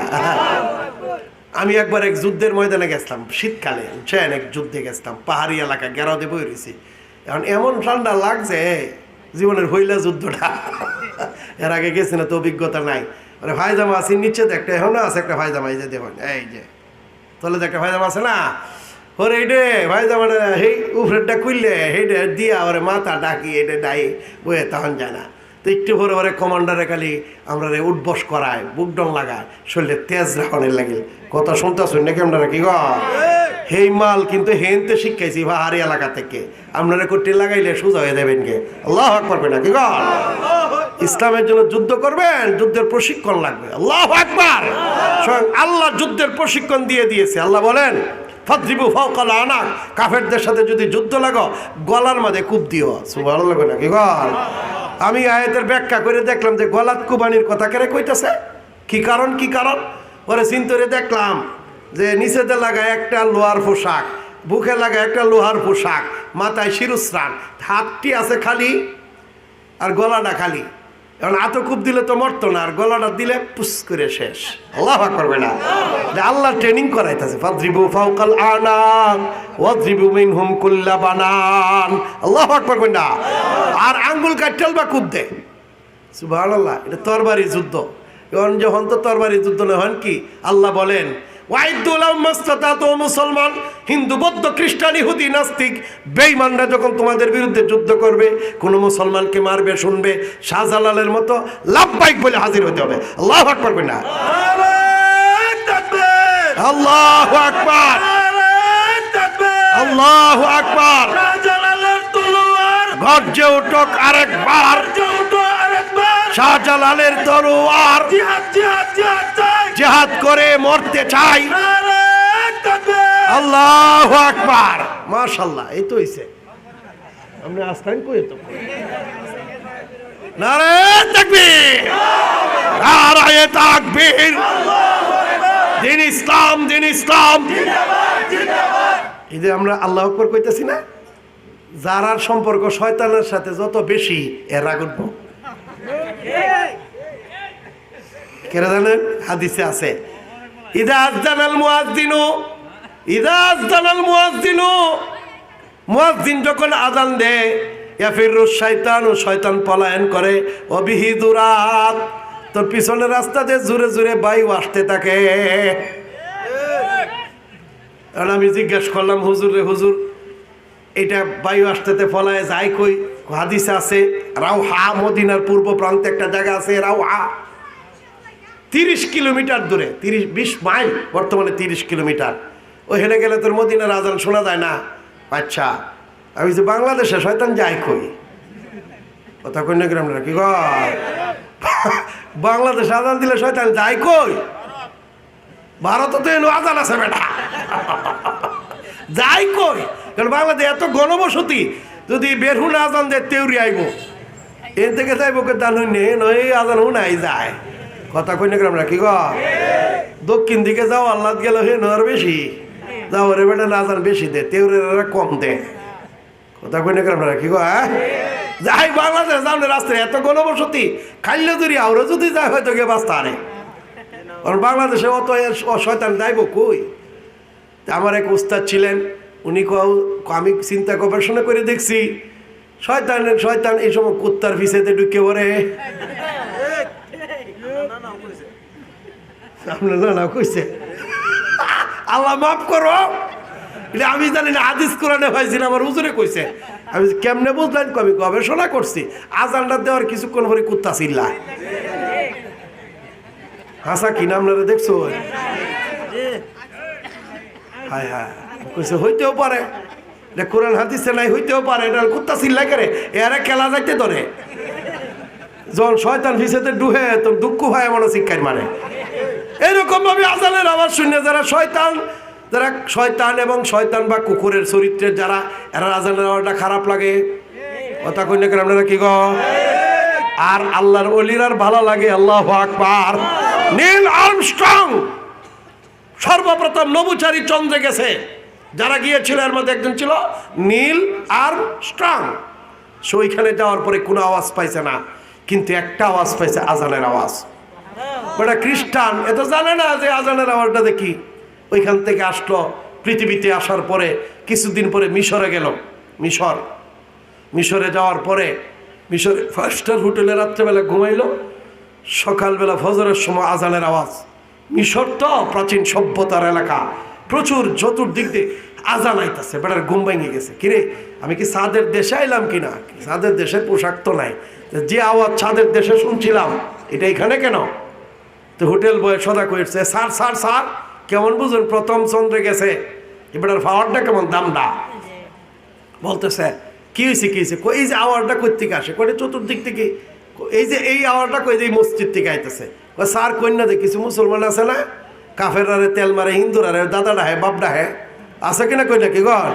আমি একবার এক যুদ্ধের ময়দানে গেছিলাম শীতকালে, বুঝছেন, এক যুদ্ধে গেছিলাম, পাহাড়ি এলাকা গেরাও দিয়ে বই রয়েছি, এখন এমন ঠান্ডা লাগছে জীবনের হইলা যুদ্ধটা, এর আগে গেছি না তো অভিজ্ঞতা নাই। মানে ভাইজামা আছে নিচে একটা, এখনো আছে একটা ভাইজামা, এই যে দেখুন এই যে তলে একটা ভাইজামা আছে না, ওরে এইটে ভাইজামাটা সেই উপরেরটা খুললে সেইটা দিয়া ওরে মাথা ডাকি এটা ডাই বয়ে তখন যায় না, তো একটু পরে ওরে কমান্ডারে খালি আমরা উঠবস করায়, বুক ডং লাগায়, শরীরে তেজ রাখনের লাগে, কথা শুনতে শুন নাকি আপনারা কি গো, সেই মাল কিন্তু হেনতে শিখাইছি পাহাড়ি এলাকা থেকে, আপনারা কোটি লাগাইলে সোজা হয়ে দেবেন কে, আল্লাহ আকবার না কি গো, ইসলামের জন্য যুদ্ধ করবেন, যুদ্ধের প্রশিক্ষণ লাগবে, আল্লাহ আকবার। স্বয়ং আল্লাহ যুদ্ধের প্রশিক্ষণ দিয়ে দিয়েছে, আল্লাহ বলেন ফাদরিবু ফাওকাল আনাক, কাফেরদের সাথে যদি যুদ্ধ লাগো গলার মাঝে কূপ দিও, সুবহানাল্লাহ না কি গো। আমি আয়াতের ব্যাখ্যা করে দেখলাম যে গলাত কুবানির কথা কেন কইতেছে, কি কারণ, কি কারণ ওরে চিন্তরে দেখলাম যে নিচেতে লাগায় একটা লোহার পোশাক, বুকে লাগায় একটা লোহার পোশাক, মাথায় শিরস্ত্রাণ, হাতটি আছে খালি আর গলাটা খালি, এখন হাতে কূপ দিলে তো মরতো না, আর গলাটা দিলে পুস করে শেষ, আল্লাহ পাক করবে না। আল্লাহ ট্রেনিং করাইতেছে ফাদরিবু ফাওকাল আনাক ওয়াদরিবু মিনহুম কুল্লা বানান, আল্লাহ পাক করবে না। আর আঙ্গুল কাটল বা কূপ দে, সুবহানাল্লাহ, এটা তরবারি যুদ্ধ। এখন যখন তো তরবারি যুদ্ধ না হন কি, আল্লাহ বলেন মুসলমান, হিন্দু বৌদ্ধ খ্রিস্টান ইহুদি নাস্তিক বেঈমানরা যখন তোমাদের বিরুদ্ধে যুদ্ধ করবে, কোন মুসলমানকে মারবে শুনবে, শাহজালালের মতো লাব্বাইক বলে হাজির হতে হবে, আল্লাহু আকবার বলেন না, আল্লাহু আকবার, আল্লাহু আকবার, শাহজালালের তলোয়ার গর্জে উঠুক আরেকবার, শাহজালালের তলোয়ার জিহাদ করে মরতে চাই, আল্লাহু আকবার, মাশাআল্লাহ। এই তো হইছে, আপনি আস্তান কই তো নারে তাকবীর, নারে তাকবীর, দিন ইসলাম, দিন ইসলাম, এই যে আমরা আল্লাহু আকবার কইতাছি না, যারার সম্পর্ক শয়তানের সাথে যত বেশি এর রাগব, কেরা জানেন, হাদিসে আছে ইদা আযানাল মুয়াজ্জিনু, ইদা আযানাল মুয়াজ্জিনু, মুয়াজ্জিন যখন আযান দেয়, ইয়াফিরু শাইতানু, শয়তান পলায়ন করে, ওবিহি দুরাত, তোর পিছনের রাস্তা দিয়ে জোরে জোরে বায়ু আসতে থাকে। আর আমি জিজ্ঞাসা করলাম হুজুর রে হুজুর, এটা বায়ু আসতেতে ফলায় যায় কই, হাদিসে আছে রাউহা, মদিনার পূর্ব প্রান্তে একটা জায়গা আছে রাউহা, 30 কিলোমিটার দূরে, 20 মাইল, বর্তমানে 30 কিলোমিটার। ওইখানে গেলে তোর মদিনার আজান শোনা যায় না। আচ্ছা, আমি যে বাংলাদেশে শয়তান যায় কই, কথা কই না গ্রামরা কি গো, বাংলাদেশে আজান দিলে শয়তান যায় কই? ভারতে তো এনো আজান আছে বেটা, যায় কই? কারণ বাংলাদেশ এত গণবসতি, যদি বের হুন আজান দেয় তেউরি আইব, এর থেকে যাইব কে দান হইনে নয় আজান হুনাই যায়। কথা কই না গ্রামরা কি গো, দক্ষিণ দিকে যাও আল্লাহ গেল হে নর বেশি যাও রে বেটা, আজান বেশি দে, তেউরের কম দে। কথা কই না গ্রামরা কি গো, হ্যাঁ যাই বাংলাদেশ সামনে রাস্তায় এত গণবসতি, খাইলে যদি আরো যদি যায় হয়তো গে বাস্তা আরে, কারণ বাংলাদেশে অত শয়তান যাইব কই। আমার এক উস্তাদ ছিলেন, উনি আমি চিন্তা গবেষণা করে দেখছি, শয়তান এই সময় কুত্তার ভিসেতে ঢুকে পড়ে। আপনার না কইছে আল্লাহ মাফ করো, এটা আমি জানি না, হাদিস কোরআনে পাইছি না, আমার হুজুরে কইছে। আমি কেমনে বুঝলেন? আমি গবেষণা করছি, আজানটা দেওয়ার কিছুক্ষণ পরে কুত্তা চিল্লা। হাসা কি না আপনারা দেখছো? হায় হায়, কইছে হইতেও পারে, এটা কোরআন হাদিসে নাই, হইতেও পারে, এটা কুত্তা চিল্লাই করে এরা খেলা যাইতে ধরে। যখন শয়তান ভিসেতে ডুহে তো দুঃখ হয় মনে শিক্ষায় মানে এরকম ভাবে আজানের আওয়াজ শুনে যারা শয়তান এবং শয়তান বা কুকুরের চরিত্রের যারা, এরা আজানের আওয়াজটা খারাপ লাগে। কথা কই না আপনারা কি গো? আর আল্লাহর ওলিরার ভালো লাগে। আল্লাহু আকবার। নীল আর্মস্ট্রং সর্বপ্রথম নভোচারী চন্দ্রে গেছে, যারা গিয়েছিল এর মধ্যে একজন ছিল নীল আর্মস্ট্রং। সে ওইখানে যাওয়ার পরে কোনো আওয়াজ পাইছে না, কিন্তু একটা আওয়াজ পাইছে, আজানের আওয়াজ। ওটা খ্রিস্টান, এত জানে না যে আজানের আওয়াজটা দেখি। ওইখান থেকে আসলো, পৃথিবীতে আসার পরে কিছুদিন পরে মিশরে গেল। মিশরে যাওয়ার পরে মিশরে 5 স্টার হোটেলে রাত্রেবেলা ঘুমাইলো, সকালবেলা ফজরের সময় আজানের আওয়াজ। মিশর তো প্রাচীন সভ্যতার এলাকা, প্রচুর চতুর্দিক দিয়ে আজান আইতাছে। বেটার ঘুম ভেঙে গেছে, কিরে আমি কি ছাদের দেশে আইলাম কিনা? ছাদের দেশের পোশাক তো নাই, যে আওয়াজ ছাদের দেশে শুনছিলাম এটা এখানে কেন? তো হোটেল বয় সদা করেছে, স্যার স্যার স্যার কেমন বুঝুন, প্রথম চন্দ্রে গেছে, এবার পাওয়ারটা কেমন, দামটা বলতেছে। কি হয়েছে কি হয়েছে? এই যে আওয়াজটা কই থেকে আসে? কই চতুর্দিক থেকে। এই আওয়াজটা কই, এই মসজিদ থেকে আইতেছে। স্যার কন্যা দে কিছু মুসলমান আছে না, কাফেরারে তেল মারে, হিন্দুরারে দাদা ডাহে বাপ ডাহে, আছে কিনা কইটা কি গর?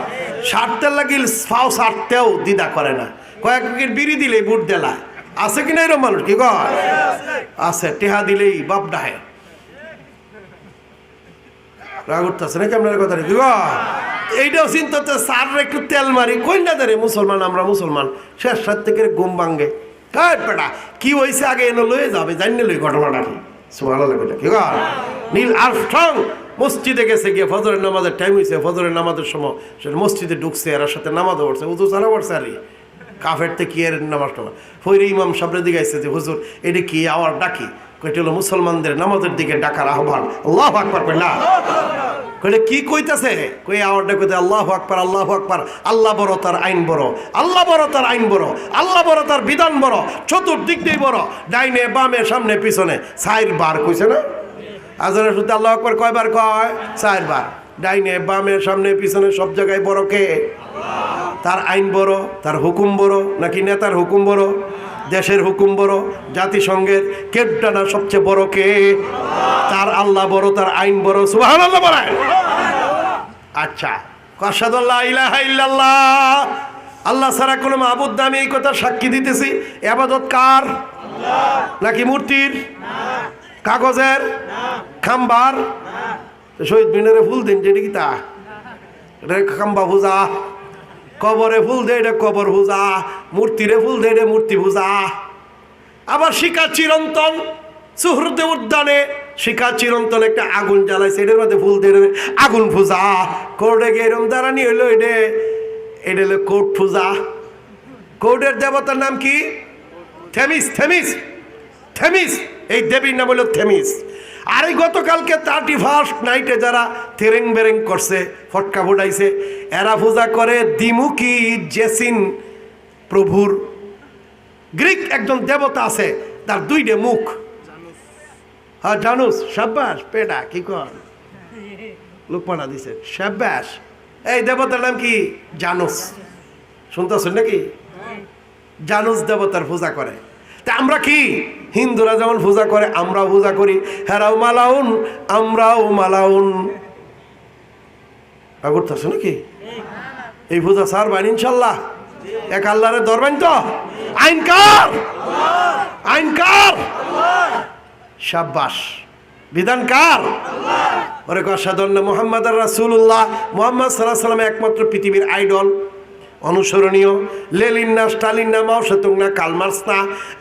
সারতে লাগিল ফাও সারতেও দিদা করে না, কয়েক প্যাকেট বিড়ি দিলেই বুট দেলা, আছে কিনা এরকম মানুষ কি গর? আছে, টেহা দিলেই বাপ ডাহে। রাগ উঠতেছে নাকি আপনার কথা কি গো? এইটাও চিন্তা হচ্ছে, স্যার একটু তেল মারি, কন্যা দে রে মুসলমান, আমরা মুসলমান, শেষ রাত থেকে ঘুম ভাঙ্গে। পেটা কি হয়েছে আগে এনে লয়ে যাবে, জানিয়ে লই ঘটনাটা কি। সুবহানাল্লাহ কি গো? নীল আর্মস্ট্রং মসজিদে গেছে, গিয়ে ফজরের নামাজের টাইম হয়েছে, ফজরের নামাজের সময় সে মসজিদে ঢুকছে, এর সাথে নামাজও পড়ছে, উজু সারা পড়ছে। আর কাফের থেকে এর নামাজটা ফইরে ইমাম সামনে দিকে আসছে যে হুজুর এটা কি আওয়াজ ডাকি? কইটা হলো মুসলমানদের নামাজের দিকে ডাকার আহ্বান। আল্লাহু আকবার কই না, কইলে কি কইতাছে? কই আওয়াজটা কইতে আল্লাহু আকবার, আল্লাহু আকবার, আল্লাহ বড় তার আইন বড়, আল্লাহ বড় তার আইন বড়, আল্লাহ বড় তার বিধান বড়, চতুর্দিক দিয়ে বড়, ডাইনে বামে সামনে পিছনে 4 বার কইছে না? আজানের শুনতে আল্লাহু আকবার কয়বার কয়? 4 বার। ডাইনে বামে সামনে পিছনে সব জায়গায় বড় কে? তার আইন বড়, তার হুকুম বড়, নাকি নেতার হুকুম বড়, দেশের হুকুম বড়, জাতিসংঘের কেড্ডানা সবচেয়ে বড় কে? তার আল্লাহ বড়, তার আইন বড়। সুবহানাল্লাহ বলেন। আচ্ছা, আশহাদু আল্লা ইলাহা ইল্লাল্লাহ, আল্লাহ ছাড়া কোনো মাবুদ নাই, এই কথা সাক্ষী দিতেছি। ইবাদত কার? নাকি মূর্তির? কাগজের? খাম্বার? শহীদ মিনারে ফুল দিন, যেটা কি তা? এটা খাম্বা পূজা। কবরে ফুল দে, এটা কবর পূজা। মূর্তিরে ফুল দে, এটা মূর্তি পূজা। আবার শিখা চিরন্তন সুহৃদে উদ্যানে শিখা চিরন্তন একটা আগুন জ্বালাইছে, এটার মধ্যে ফুল দিয়ে আগুন পূজা। কোর্টে গিয়ে এরম দাঁড়ানি হইলো, এটা হলো কোর্ট পূজা। কোর্টের দেবতার নাম কি? থেমিস। থেমিস, থেমিস, এই দেবীর নাম হলো থেমিস। আর এই গতকালকে 31st নাইটে যারা তেরেং বেরেং করছে, ফটকা ফুটাইছে, এরা পূজা করে দ্বিমুখী জেসিন প্রভুর। গ্রিক একজন দেবতা আছে, তার 2টে মুখ। হ্যাঁ জানুস, সাব্বাস পেডা কি কর লোকমানা দিছে, সাব্বাস। এই দেবতার নাম কি? জানুস। শুনতেছেন নাকি? জানুস দেবতার পূজা করে। তা আমরা কি, হিন্দুরা যেমন পূজা করে আমরাও পূজা করি। হেরাও মালাউন, আমরাও মালাউন। করতেছ নাকি? এই পূজা ছাড়বেন ইনশাল্লাহ? এক আল্লাহরে ধরবেন তো? আইন কার? আইন কার? শাবাশ। বিধান কার? ওরে আশহাদু আন্না মুহাম্মাদার রাসূলুল্লাহ। মুহাম্মদ সাল্লাল্লাহু আলাইহি ওয়াসাল্লাম একমাত্র পৃথিবীর আইডল, অনুসরণীয়। লেলিন না, স্টালিন না, মাও সেতুং না, কালমার্স না,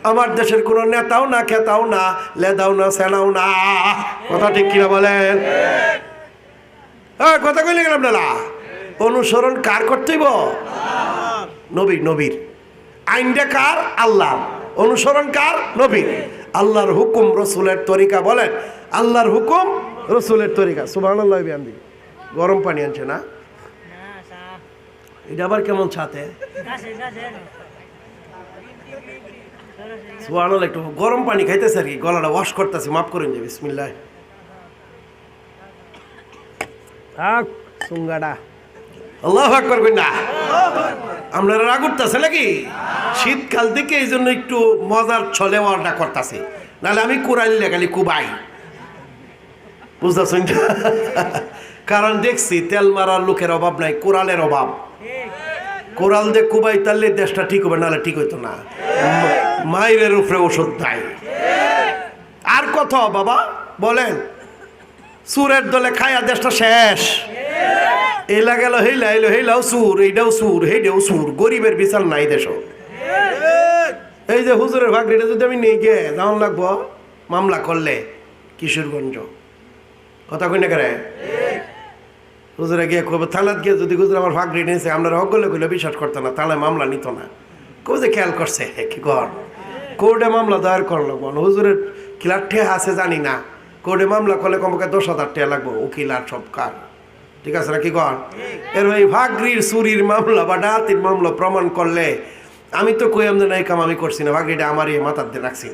আমার দেশের কোনো নেতাও না, খেতাও না, লেদাও না, সেনাও না। কথা ঠিক কিনা বলেন? হ্যাঁ কথা কইলে গেলাম না। অনুসরণ কার করতেইব? নবীর। নবীর আইনটা কার? আল্লাহ। অনুসরণ কার? নবীর। আল্লাহর হুকুম, রসুলের তরিকা। বলেন আল্লাহর হুকুম, রসুলের তরিকা। সুবহানাল্লাহ। বিহামদি। গরম পানি আনছে না? এটা আবার কেমন ছাতে? সুবহানাল্লাহ। একটু গরম পানি খাইতেছে আর কি, গলাটা ওয়াশ করতেছে, মাফ করেন যে। বিসমিল্লাহ। সুঙ্গাডা আল্লাহু আকবার কই না? আপনারা রাগ উঠতেছে নাকি? শীতকাল থেকে এই জন্য একটু মজার ছলে ওয়ার্ডা করতেছে, নাহলে আমি কোরাইল লেখালি কুবাই। বুঝতেছেন? কারণ দেখছি তেল মারার লোকের অভাব নাই, কোরালের অভাব। কোরাল দিয়ে কুবাই তাহলে দেশটা ঠিক হবে, নাহলে ঠিক হইতো না। মায়ের উপরে ওষুধ নাই। আর কত বাবা বলেন? সুরের দলে খায়া দেশটা শেষ। এলা গেল হেইলা, এলো হেইলাও সুর, এইটাও সুর, হেইটাও সুর। গরিবের বিচার নাই দেশ। এই যে হুজুরের ভাগরিটা যদি আমি নিয়ে গিয়ে যাওয়ান লাগবো মামলা করলে কিশোরগঞ্জ। কথা কই না করে? হুজুরে গিয়ে কবে থানাত গিয়ে যদি হুজুর আমার ভাগরি নিয়েছে, আমরা হকলে কইলে বিশ্বাস করতো না, তাহলে মামলা নিত না। কেউ যে খেয়াল করছে কি কর, কোর্টে মামলা দায়ের করা লাগবো। হুজুরের কিলার ঠে আছে জানি না, কোর্টে মামলা করলে কমপক্ষে 10,000 টাকা লাগবো, উকিল আর সব কার। ঠিক আছে না কি কর? এর ওই ভাগরির চুরির মামলা বা ডাকাতির মামলা প্রমাণ করলে আমি তো কই আমদের নাই কাম আমি করছি না, ভাগরিটা আমারই মাথার দিয়ে রাখছি।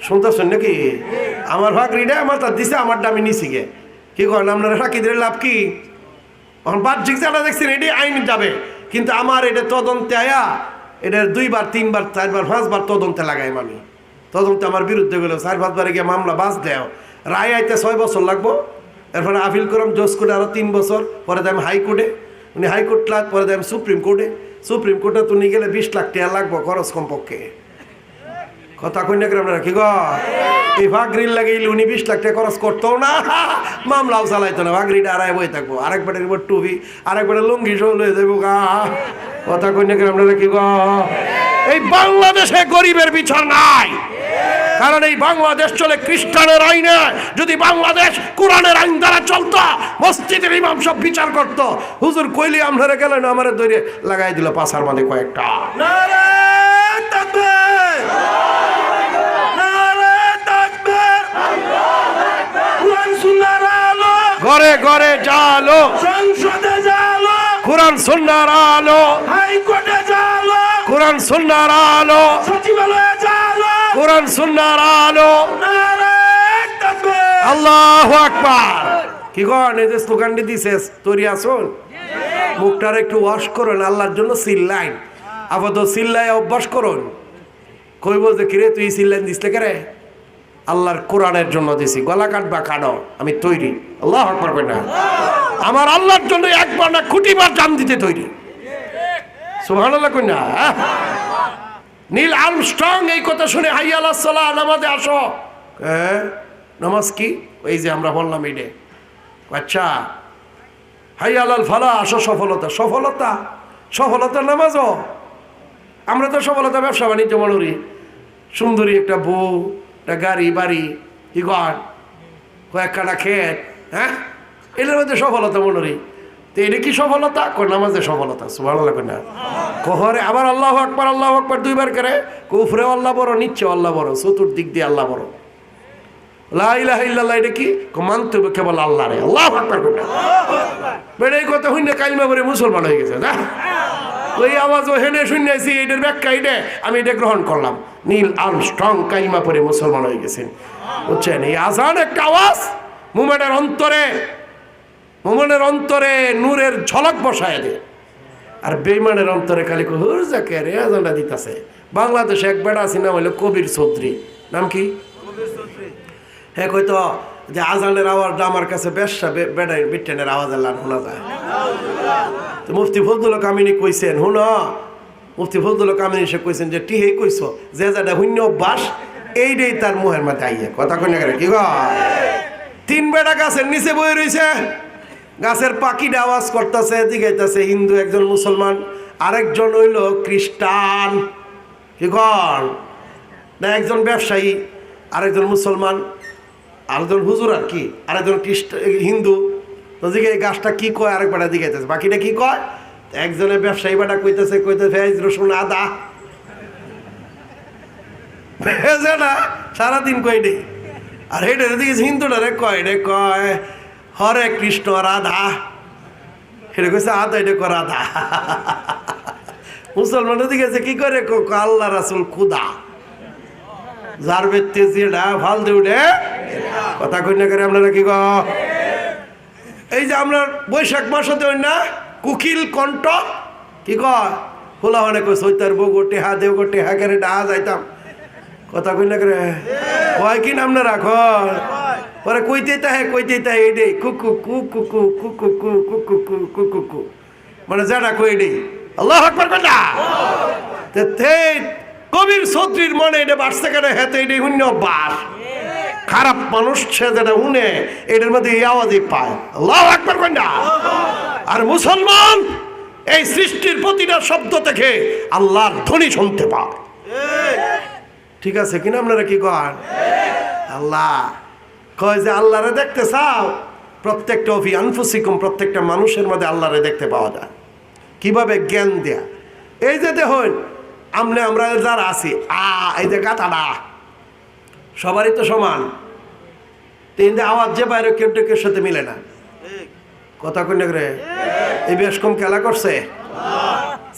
শুনতেছেন নাকি? আমার ভাগরিটা মাথার দিছে, আমারটা আমি নিছি গে। কি করেন আপনারা? ফাঁকি দিলে লাভ কি? বাহ্যিক যারা দেখছেন এটি আইন যাবে, কিন্তু আমার এটা তদন্তে আয়া এটার 2বার 3বার 4বার 5বার তদন্তে লাগাই। আমি তদন্তে আমার বিরুদ্ধে গেল 4-5 গিয়ে মামলা বাস দেও, রায় আইতে 6 বছর লাগবো। এরপরে আপিল করলাম জজ কোর্টে আরো 3 বছর, পরে দেয় হাইকোর্টে, উনি হাইকোর্ট লাগ, পরে দেয় সুপ্রিম কোর্টে। সুপ্রিম কোর্টে তুমি গেলে 20 লাখ টাকা লাগবো খরচ কমপক্ষে। কথা কই না আপনারা? কি গো এই ভাগরির লাগিয়ে উনি 20 লাখ টাকা খরচ করতো না, মামলাও চালাইতো না। ভাগরিটা আড়াই বই থাকবো, আরেকবারের উপর টুপি, আরেকবারে লুঙ্গি সহ লয়ে যাবো গা। কথা কই না আপনারা? কি গো এই বাংলাদেশে গরিবের বিচার নাই, কারণ এই বাংলাদেশ চলে খ্রিস্টানের আইনে। যদি বাংলাদেশ কোরআনের আইন দ্বারা চলতো, মসজিদের ইমাম সব বিচার করতো। হুজুর কইলি আপনারা গেলেন, আমার ধরে লাগাই দিল পাশার মধ্যে কয়েকটা। ঘরে ঘরে জালো, সংসদে জালো, কোরআন সুন্নাহর আলো, হাইকোর্টে জালো, কোরআন সুন্নাহর আলো, সচিবালয়ে জালো, কোরআন সুন্নাহর আলো। আল্লাহু আকবার। কি করেন? এই যে স্লোগানটি দিছে তৈরি আসুন, মুখটার একটু ওয়াশ করুন, আল্লাহর জন্য চিল্লাইন। আপাতত চিল্লাই অভ্যাস করুন। কইব যে কিরে তুই চিল্লাইন দিসলে কে রে? আল্লাহর কোরআনের জন্য দিছি, গলা কাটবা কাটো, আমি তৈরি। আল্লাহু আকবার কই না? আমার আল্লাহর জন্য একবার না কোটিবার জান দিতে তৈরি। সুবহানাল্লাহ কই না? নীল আর্মস্ট্রং এই কথা শুনে হাইয়া আলাস সালাহ, নামাজে আসো। হ্যাঁ নামাজ কি? এই যে আমরা বললাম এইটে। আচ্ছা হাইয়া আলাল ফালাহ, আসো সফলতা। সফলতা? সফলতা নামাজও? আমরা তো সফলতা ব্যবসা বাণিজ্য মনে করি, সুন্দরী একটা বউ, একটা গাড়ি বাড়ি, কি ঘর, কয়েকখানা ক্ষেত, হ্যাঁ এটার মধ্যে সফলতা মনে করি। তো এটা কি সফলতা? নামাজে সফলতা। সুবহানাল্লাহ কই না? কোহরে আবার আল্লাহু আকবার, আল্লাহু আকবার 2বার করে। কুফরে আল্লাহ বড়, নিচ্ছে আল্লাহ বড়, চতুর্দিক দিয়ে আল্লাহ বড়। লা ইলাহা ইল্লাল্লাহ এটা কি মানতে হবে কেবল আল্লাহ রে। আল্লাহু আকবার করে বেড়ে এই কথা হইনে কালিমা পড়ে মুসলমান হয়ে গেছে না। ওই আওয়াজ ও হেনে শুনেছি এটার ব্যাখ্যা এটা আমি এটা গ্রহণ করলাম। নীল আর্মস্ট্রং কালিমা পড়ে মুসলমান হয়ে গেছেন। বুঝছেন, এই আজান একটা আওয়াজ মুমিনের অন্তরে নূরের ঝলক বসায় দেয়। আর বেঈমানের অন্তরে খালি হুর যাকে রে আজানটা দিতেছে। বাংলাদেশে এক বেড়া আছে, নাম হইলো কবির চৌধুরী। নাম কি? হ্যাঁ, কইতো যে আজানের আওয়াজটা আমার কাছে বেশ্যা বেড়াই বিটেনের আওয়াজ আল্লাহ শোনা যায়। তো মুফতি ফজলুল কামিনী কইছেন, হুন মুফতি ফজলুল কামিনী সে কইছেন যে টিহে কইছ যে যাটা শূন্য অভ্যাস এইটাই তার মুহের মাঝে আইয়ে কথা কইনা করে কি গো। 3 বেটা গাছের নিচে বয়ে রইছে, গাছের পাখিটা আওয়াজ করতেছে, দিগাইতেছে। হিন্দু একজন, মুসলমান আরেকজন হইল খ্রিস্টান। কি কর না, একজন ব্যবসায়ী আরেকজন মুসলমান, আরেকজন হুজুর আর কি, আরেকজন হিন্দু। তো দিকে এই গাছটা কি কয় আরেক বেটা দিগাইতেছে, বাকিটা কি কয়। একজনের ব্যবসায়ী বেটা কইতেছে পেঁয়াজ রসুন আদা না সারাদিন কয় নেই। আর হেঁটে দিকে হিন্দুটারে কয় রে কয় হরে কৃষ্ণ রাধা, এটা কইছে আদা, এটা কয় রাধা। মুসলমানের দিকে কি করে আল্লাহ রাসুল খুদা যার বেতে ফাল দে উঠে কথা কই না করে আপনারা কি গো। এই যে আমরা বৈশাখ মাসতে না কুকিল কণ্ঠ কি কয় খোলা মানে কই সৈতার বউ গোটে হা দেও গোটে হা করে ডা যাইতাম কথা কই না করে কয় কি নাম না রাখো পরে কইতে তাহে এডে কুকু কুকু কুকু কুকু কুকু কুকু কুকু মানে যারা কই এডে আল্লাহু আকবার কইলা তে কবির চৌধুরীর মনে এটা বাড়ছে কেন হেতে এডে শূন্য বাস খারাপ মানুষ সে যেটা শুনে এটার মধ্যে এই আওয়াজই পায় আল্লাহু আকবার কইলা। আর মুসলমান এই সৃষ্টির প্রতিটা শব্দ থেকে আল্লাহর ধ্বনি শুনতে পায়। ঠিক আছে কিনা আপনারা কি কন? আল্লাহ কয় যে আল্লাহরে দেখতে চাও, প্রত্যেকটা অফি আনফুসিকুম, প্রত্যেকটা মানুষের মধ্যে আল্লাহরে দেখতে পাওয়া যায়। কিভাবে? জ্ঞান দেয়া। এই যে দেখুন আমরা যারা আছি এই যে গাথাটা সবারই তো সমান, কিন্তু আওয়াজ যে বাইরে কেউ কেউ সাথে মিলে না কথা কই না করে। এই বেশ কম খেলা করছে,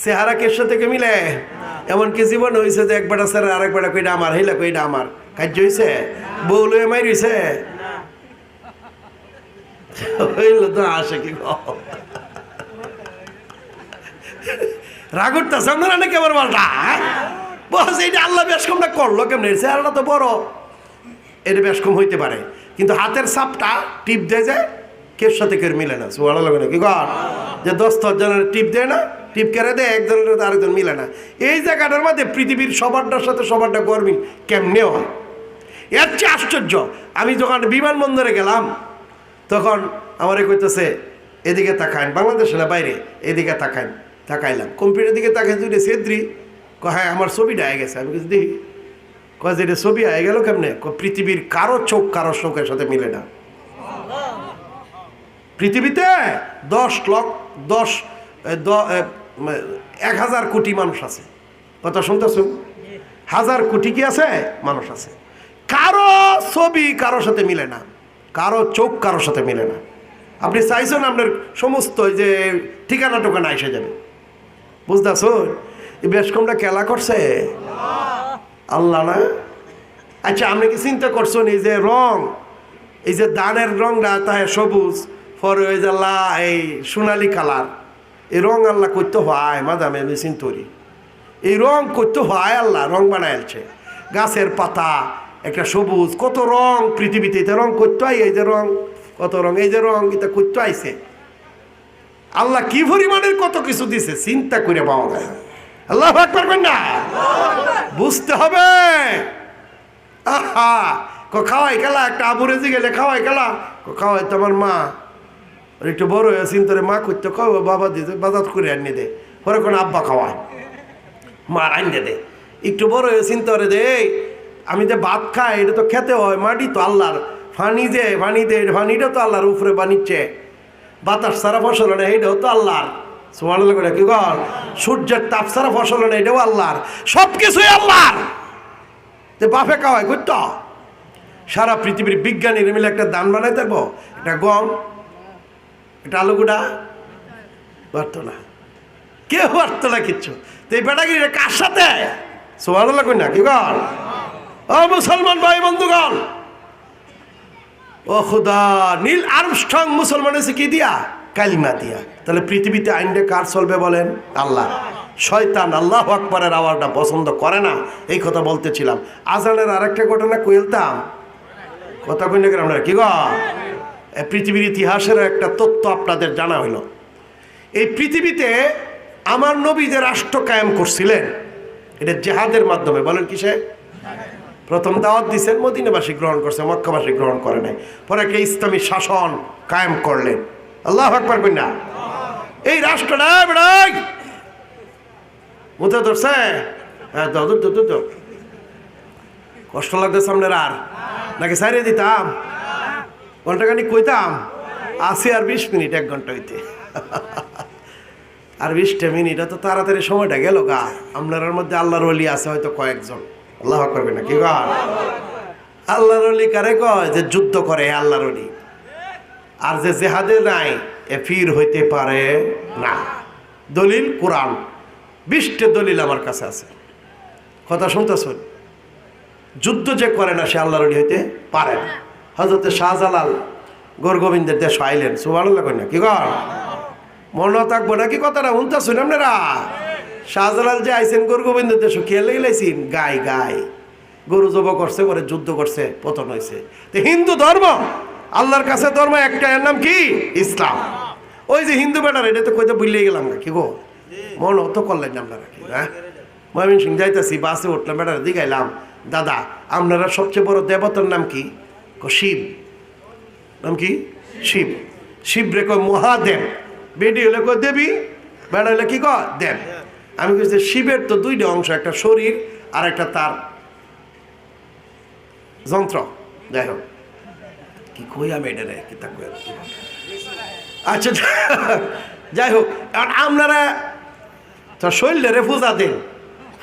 চেহারা কের সাথে মিলে। এমনকি জীবন হয়েছে যে একবার স্যার আরেকবার কইটা আমার, হইলা কইটা আমার কার্য হয়েছে, বউ লয়ে মাই রয়েছে হইল তো আসে কি রাগুরটা সামনে নাকি আমার বলটা বস এইটা আল্লাহ বেশ কমটা করলো কেমন? চেহারাটা তো বড়, এটা বেশ কম হইতে পারে, কিন্তু হাতের ছাপটা টিপ দেয় যায় কের সাথে কেউ মিলে না। সুবহানাল্লাহ লাগে না কি কর যে 10 জনের টিপ দেয় না, টিপ কেড়ে দেয় একজনের আরেকজন মিলে না। এই জায়গাটার মধ্যে পৃথিবীর সবারটার সাথে সবারটা গরমিল কেমনে হয়? এর চেয়ে আশ্চর্য, আমি যখন বিমানবন্দরে গেলাম তখন আমারে কইতেছে এদিকে তাকাইন, বাংলাদেশে না বাইরে, এদিকে তাকাইলাম, কম্পিউটার দিকে তাকাই দুইটা সেদ্রি হ্যাঁ আমার ছবিটা আয়ে গেছে। আমি কিছু দেখি কয় যে এটা ছবি আয়ে গেল কেমনে? পৃথিবীর কারো চোখ কারো চোখের সাথে মিলে না। পৃথিবীতে 10,000 কোটি মানুষ আছে, কথা শুনতেছ? 1000 কোটি কি আছে মানুষ আছে, কারো ছবি কারোর সাথে মিলে না, কারো চোখ কারোর সাথে মিলে না। আপনি চাইছেন আপনার সমস্ত যে ঠিকানা টোকানা এসে যাবে, বুঝতেছ? এই বেশ কমটা খেলা করছে আল্লাহ না। আচ্ছা আপনি কি চিন্তা করছেন এই যে রং, এই যে ধানের রংটা তাহে সবুজ, পরে ওই যে এই সোনালি কালার, এই রং আল্লাহ করতে হয় মাদামে মেশিন তৈরি, এই রং করতে হয় আল্লাহ রং বানাইছে। গাছের পাতা একটা সবুজ, কত রং পৃথিবীতে, এটা রং করতে হয়। এই যে রং, কত রং, এই যে রং এটা করতে আইছে আল্লাহ কি পরিমাণের কত কিছু দিছে চিন্তা করে পাওয়া যায়। আল্লাহ আকবার করেন না, বুঝতে হবে। আহা খাওয়াই খেলা একটা আবুরেজি গেলে খাওয়াই খেলা খাওয়াই তো আমার মা একটু বড় হয়ে চিন্তারে মা করতে খাওয়া বাবা দিতে বাজার করে আনিয়ে দে, পরে কোনো আব্বা খাওয়ায় মা আনিয়ে দে, একটু বড় হয়ে চিন্তা করে দে আমি যে ভাত খাই এটা তো খেতে হয়, মাটি তো আল্লাহর, ফানি যে ফানি দে ফানিটা তো আল্লাহর উপরে বানিচ্ছে, বাতাস ছাড়া ফসল নেই এটাও তো আল্লাহর। সুবহানাল্লাহ করে কি কর, সূর্যের তাপ ছাড়া ফসল নেই এটাও আল্লাহর, সব কিছুই আল্লাহর। বাপে খাওয়াই করতো সারা পৃথিবীর বিজ্ঞানীরা মিলে একটা দান বানাই পারবো? এটা গম, এটা আলুগুড়া পারতো না, কেউ পারতো না কিচ্ছু। তো এই বেটাগিরি কার সাথে? সুবহানাল্লাহ কই না কি গণ? ও মুসলমান ভাই বন্ধুগণ, ও খুদা, নীল আর্মস্ট্রং মুসলমান হয়েছে কি দিয়া? কালিমা দিয়া। তাহলে পৃথিবীতে আইনটা কার চলবে বলেন? আল্লাহ। শয়তান আল্লাহু আকবারের আওয়াজটা পছন্দ করে না, এই কথা বলতেছিলাম। আজানের আরেকটা ঘটনা কইলতাম, কথা কই না আমরা কি গো? পৃথিবীর ইতিহাসের একটা তথ্য আপনাদের জানা হইল। এই পৃথিবীতে আমার নবী যে রাষ্ট্র কায়েম করছিলেন, এটা জিহাদের মাধ্যমে। বলেন কিসে? প্রথম দাওয়াত দিয়েছেন, মদিনাবাসী গ্রহণ করছে, মক্কাবাসী গ্রহণ করে নাই। পরে একটা ইসলামী শাসন কায়েম করলেন। আল্লাহু আকবার কই না? এই রাষ্ট্রটা বেড়াই মুতে ধরছে, হ্যাঁ দৌড় কষ্ট লাগতেছে আপনার আর নাকি সারিয়ে দিতাম? ঘন্টাখানি কইতাম আসি আর 20 মিনিট, 1 ঘন্টা হইতে আর 20টা মিনিট, তো তাড়াতাড়ি সময়টা গেল গা। আপনার মধ্যে আল্লাহর ওলি আছে হয়তো কয়েকজন, আল্লাহ করবে না কি গা? আল্লাহর ওলি কারে কয়? যে যুদ্ধ করে আল্লাহর ওলি। আর যে জেহাদে নাই এ ফির হইতে পারে না। দলিল কোরআন, 20টা দলিল আমার কাছে আছে। কথা শুনতেছেন? যুদ্ধ যে করে না সে আল্লাহর ওলি হইতে পারে না। হযরতে শাহজালাল গোরগোবিন্দের দেশ আইলেন, সুবহানাল্লাহ কই না কি গো? মনে থাকবো নাকি কথাটা? শুনতেছেন আপনারা? শাহজালাল যে আইছেন গোরগোবিন্দের দেশ, খেলে গেলেছেন গাই গাই গরু জব করছে, পরে যুদ্ধ করছে, পতন হয়েছে। তো হিন্দু ধর্ম, আল্লাহর কাছে ধর্ম একটা, এর নাম কি? ইসলাম। ওই যে হিন্দু বেটার, এটা তো কইতে ভুলিয়ে গেলাম না কি গো? মনে তো করলেন না আপনারা কি? হ্যাঁ, ময়মনসিংহ যাইতেছি, বাসে উঠলাম, বেটার দিঘাইলাম, দাদা আপনারা সবচেয়ে বড় দেবতার নাম কি? শিব। নাম কি? শিব। শিব রে কয় মহাদেব, বেডি হলে কয় দেবী, বেড়া হলে কি কয়? দেব। আমি বলছি শিবের তো 2টা অংশ, একটা শরীর আর একটা তার যন্ত্র। যাই হোক, কি কই আমি এটা রে কি তা কই? আচ্ছা যাই হোক, আপনারা তো শরীরে পূজা দেন,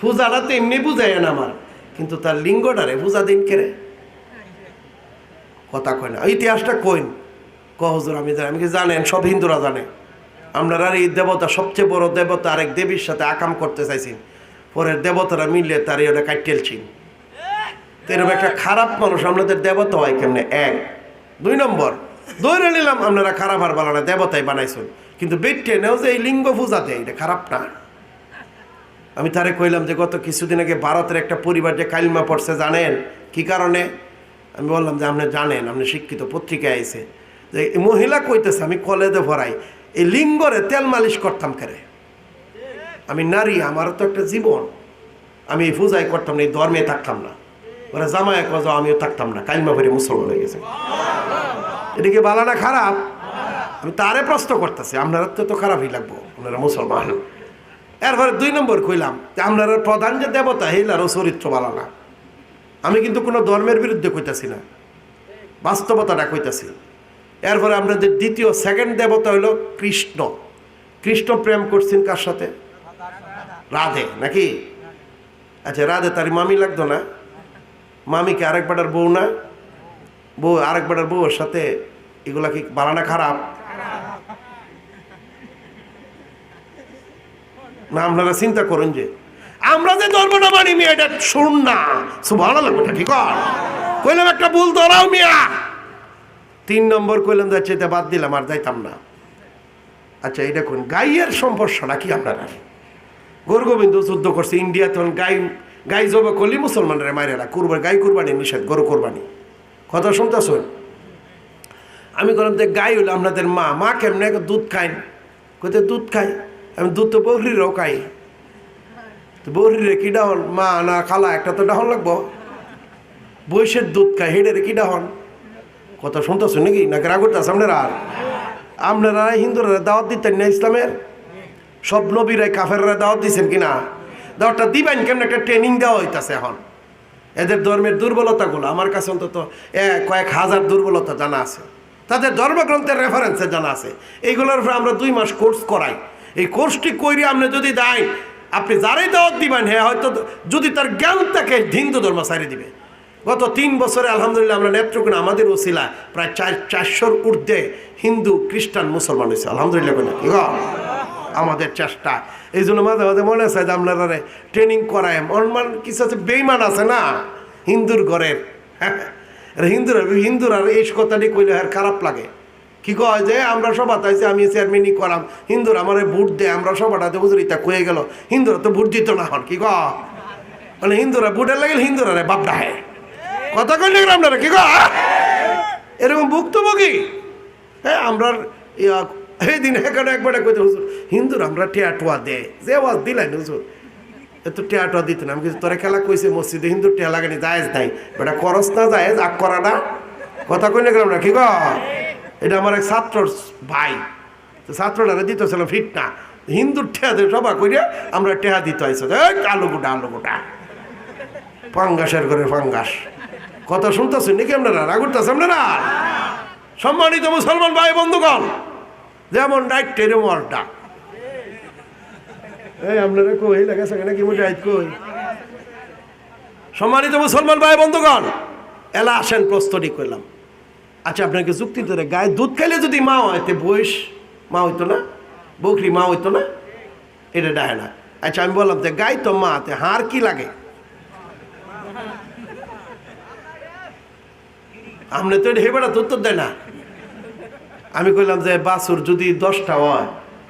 পূজাটা তো এমনি বুঝাই না আমার, কিন্তু তার লিঙ্গটারে পূজা দিন কেড়ে কথা কয় না। ইতিহাসটা কইন হুজুর আমি জানি। আমি কি জানেন? সব হিন্দুরা জানে। আপনারা এই দেবতা, সবচেয়ে বড় দেবতা আরেক দেবীর সাথে আকাম করতে চাইছেন, পরের দেবতারা মিললে তার ওটা কাটেলছেন। এরকম একটা খারাপ মানুষ আপনাদের দেবতা হয় কেমনে? 1 2 নম্বর ধরে নিলাম আপনারা খারাপ আর বানানা দেবতাই বানাইছেন, কিন্তু বেটে নেও যে এই লিঙ্গ পূজা দেয়, এটা খারাপ না? আমি তারে কইলাম যে গত কিছুদিন আগে ভারতের একটা পরিবার যে কালিমা পড়ছে, জানেন কি কারণে? আমি বললাম যে আপনি জানেন, আপনি শিক্ষিত, পত্রিকায় আইছে যে মহিলা কইতেছে আমি কলেজে ভরাই, এই লিঙ্গরে তেল মালিশ করতাম কেরে, আমি নারী, আমারও তো একটা জীবন, আমি এই পূজাই করতাম না, এই ধর্মে থাকতাম না। ওরা জামায় কজ আমিও থাকতাম না, কালিমা ভরে মুসলমান হয়ে গেছে। এটা কি ভালো না খারাপ? আমি তারে প্রশ্ন করতেছি, আপনারা তো খারাপই লাগবো, আপনারা মুসলমান। এরপরে 2 নম্বর কইলাম যে আপনারা প্রধান যে দেবতা হেলারও চরিত্র ভালো না। আমি কিন্তু কোনো ধর্মের বিরুদ্ধে কইতাছি না, বাস্তবতাটা কইতাছি। এরপরে আপনাদের দ্বিতীয় 2nd দেবতা হইল কৃষ্ণ। কৃষ্ণ প্রেম করছেন কার সাথে? রাধে নাকি? আচ্ছা, রাধে তার মামি লাগতো না? মামিকে আরেক বেটার বউ না? বউ আরেক বেটার বউর সাথে, এগুলা কি ভালো না খারাপ? না আপনারা চিন্তা করেন যে আমরা যে ধর্মটা মানি মিয়া, এটা শুন না, সুবহানাল্লাহ ঠিক কইলাম, একটা ভুল ধরাও মিয়া। 3 নম্বর কইলাম যাচ্ছে, এটা বাদ দিলাম, আর যাইতাম না। আচ্ছা, এটা কোন গাইয়ের সমস্যাটা কি? আপনারা গোরগোবিন্দ যুদ্ধ করছে ইন্ডিয়া, তখন গাই জব করলি মুসলমানরা মাইরেরা কুরবানি, গাই কুরবানি নিষেধ, গরু কোরবানি। কথা শুনতেছ? আমি বললাম যে গাই হলো আপনাদের মা। মা কেমনে? দুধ খাই। কোথায় দুধ খাই? আমি দুধ তো বৌরিরও খাই। তো বৌরিরে কি ডাহন? মা না খালা একটা তো ডাহন লাগবো। বৈশের দুধ খাই, হেডের কি ডাহন? কথা শুনতেছ নাকি? নাকি রাগ করতেছ আপনারা? আপনারা হিন্দুরা দাওয়াত দিতেন না ইসলামের? সব নবীরাই কাফেররা দাওয়াত দিচ্ছেন কিনা? দাওয়াতটা দিবেন কেমন? একটা ট্রেনিং দেওয়া হইতেছে এখন। এদের ধর্মের দুর্বলতাগুলো আমার কাছে অন্তত কয়েক হাজার দুর্বলতা জানা আছে, তাদের ধর্মগ্রন্থের রেফারেন্সে জানা আছে। এইগুলোর উপরে আমরা 2 মাস কোর্স করাই। এই কোর্সটি কইরে আপনি যদি দেয়, আপনি যারাই দাওয়াত দিবেন, হ্যাঁ হয়তো যদি তার জ্ঞান থাকে হিন্দু ধর্ম ছাড়িয়ে দিবে। গত 3 বছরে আলহামদুলিল্লাহ আমরা নেত্রকোনা আমাদের ওসিলা প্রায় 400-র ঊর্ধ্বে হিন্দু খ্রিস্টান মুসলমান হয়েছে আলহামদুলিল্লাহ। কি গো আমাদের চেষ্টা। এই জন্য মাঝে মাঝে মনে আছে যে আপনারা ট্রেনিং করায় মনমান কিছু আছে বেইমান আছে না হিন্দুর ঘরের, হিন্দুরা এই কথাটি কইলে আর খারাপ লাগে। কি কয় যে আমরা সভা তাইছি আমি চেয়ারম্যানই করাম, হিন্দুরা আমার ভোট দেয়, আমরা সভাটাতে বুঝলিটা কয়ে গেল, হিন্দুরা তো ভোট দিত না হন। কি কয় মানে হিন্দুরা ভোটের লাগিল হিন্দুরা রে বাপ ডাহে কথা কইলে আপনারা কি কয় এরকম ভুক্তভোগী। হ্যাঁ আমরা এই দিন এখানে একবারে কইতে হুজুর হিন্দুরা আমরা টেয়া টোয়া দে যে ওয়াজ দিলেন হুজুর এত টেয়া টোয়া দিত না। আমি কিছু তোরা খেলা কইছে মসজিদে হিন্দুর টেয়া লাগানি জায়েজ নাই, বেটা করস না জায়েজ আগ করা না কথা কইলে আমরা কি কয়। এটা আমার এক ছাত্রর ভাই, তো ছাত্রটা দিতেছিলাম ফিট না, হিন্দুর টেহা দিয়ে সভা করিয়া আমরা টেহা দিতে হয়েছে আলু গোটা আলু গোটা ফাঙ্গাসের করে ফাঙ্গাস কথা শুনতেছেন নাকি আপনারা রাগ করতেছে আপনারা? সম্মানিত মুসলমান ভাই বন্ধুগণ, যেমন ডাইট এরকম অর্ডা এই আপনারা কই লাগাছে নাকি ডাইট কই। সম্মানিত মুসলমান ভাই বন্ধুগণ, এলা আসেন প্রস্তুতি করলাম। আচ্ছা আপনাকে যুক্তি ধরে গায়ে দুধ খাইলে যদি মা হয় তে বয়স মা হইতো না, বকরি মা হইতো না, এটা ডায় না। আচ্ছা আমি বললাম যে গাই তো মা, তে হার কি লাগে? আপনি তো হেবেটা তো উত্তর দেয় না। আমি কইলাম যে বাছুর যদি 10টা হয়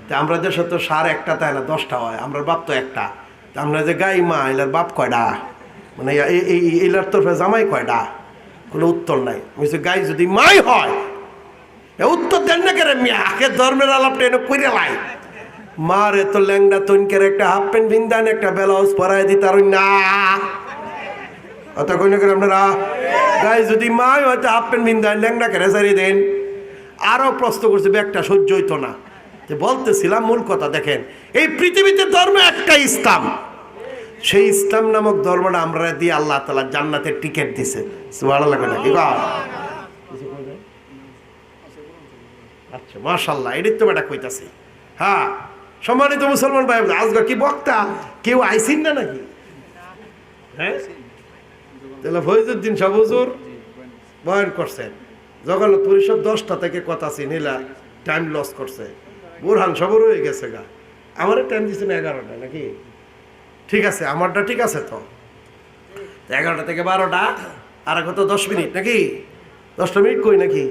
তা আমরা দেশে তো সার একটা তাই না 10টা হয়, আমরা বাপ তো একটা, তা আমরা যে গাই মা এলার বাপ কয়টা, মানে এলার তরফে জামাই কয়টা? কোনো উত্তর নাই। বলছে গাই যদি মাই হয় উত্তর দেন না কেন মিয়া, আগে ধর্মের আলাপটা এনে করে লাই মারে তো ল্যাংডা তনকের একটা হাফ প্যান্ট বিন্দান একটা ব্লাউজ পরাই দিতার না অত কই না করে আপনারা। গাই যদি মাই হয়তো হাফ প্যান্ট বিন্দান ল্যাংডা কেড়ে সারিয়ে দেন। আরও প্রশ্ন করছে ব্যাগটা সহ্য হইতো না। যে বলতেছিলাম মূল কথা দেখেন, এই পৃথিবীতে ধর্ম একটা ইসলাম, সেই ইসলাম নামক ধর্মটা আমরা দিয়ে আল্লাহ তাআলা জান্নাতের টিকিট দিছে। সুবহানাল্লাহ নাকি? আচ্ছা মাশাআল্লাহ, এটাই তো বেটা কইতাছি। হ্যাঁ সম্মানিত মুসলমান ভাই, আজকে কি বক্তা কেউ আইসিন না নাকি? হ্যাঁ তাহলে ফয়জুদ্দিন সাহেব হুজুর বয়ান করছেন, জগন্নাথ পরিষদ 10টা থেকে কথা চিনিলা টাইম লস করছে, বুরহান সবর হয়ে গেছে গা, আমারও টাইম দিচ্ছে না 11টা নাকি? ঠিক আছে আমারটা ঠিক আছে তো, 11টা থেকে 12টা আর কত 10 মিনিট নাকি? 10টা মিনিট কই নাকি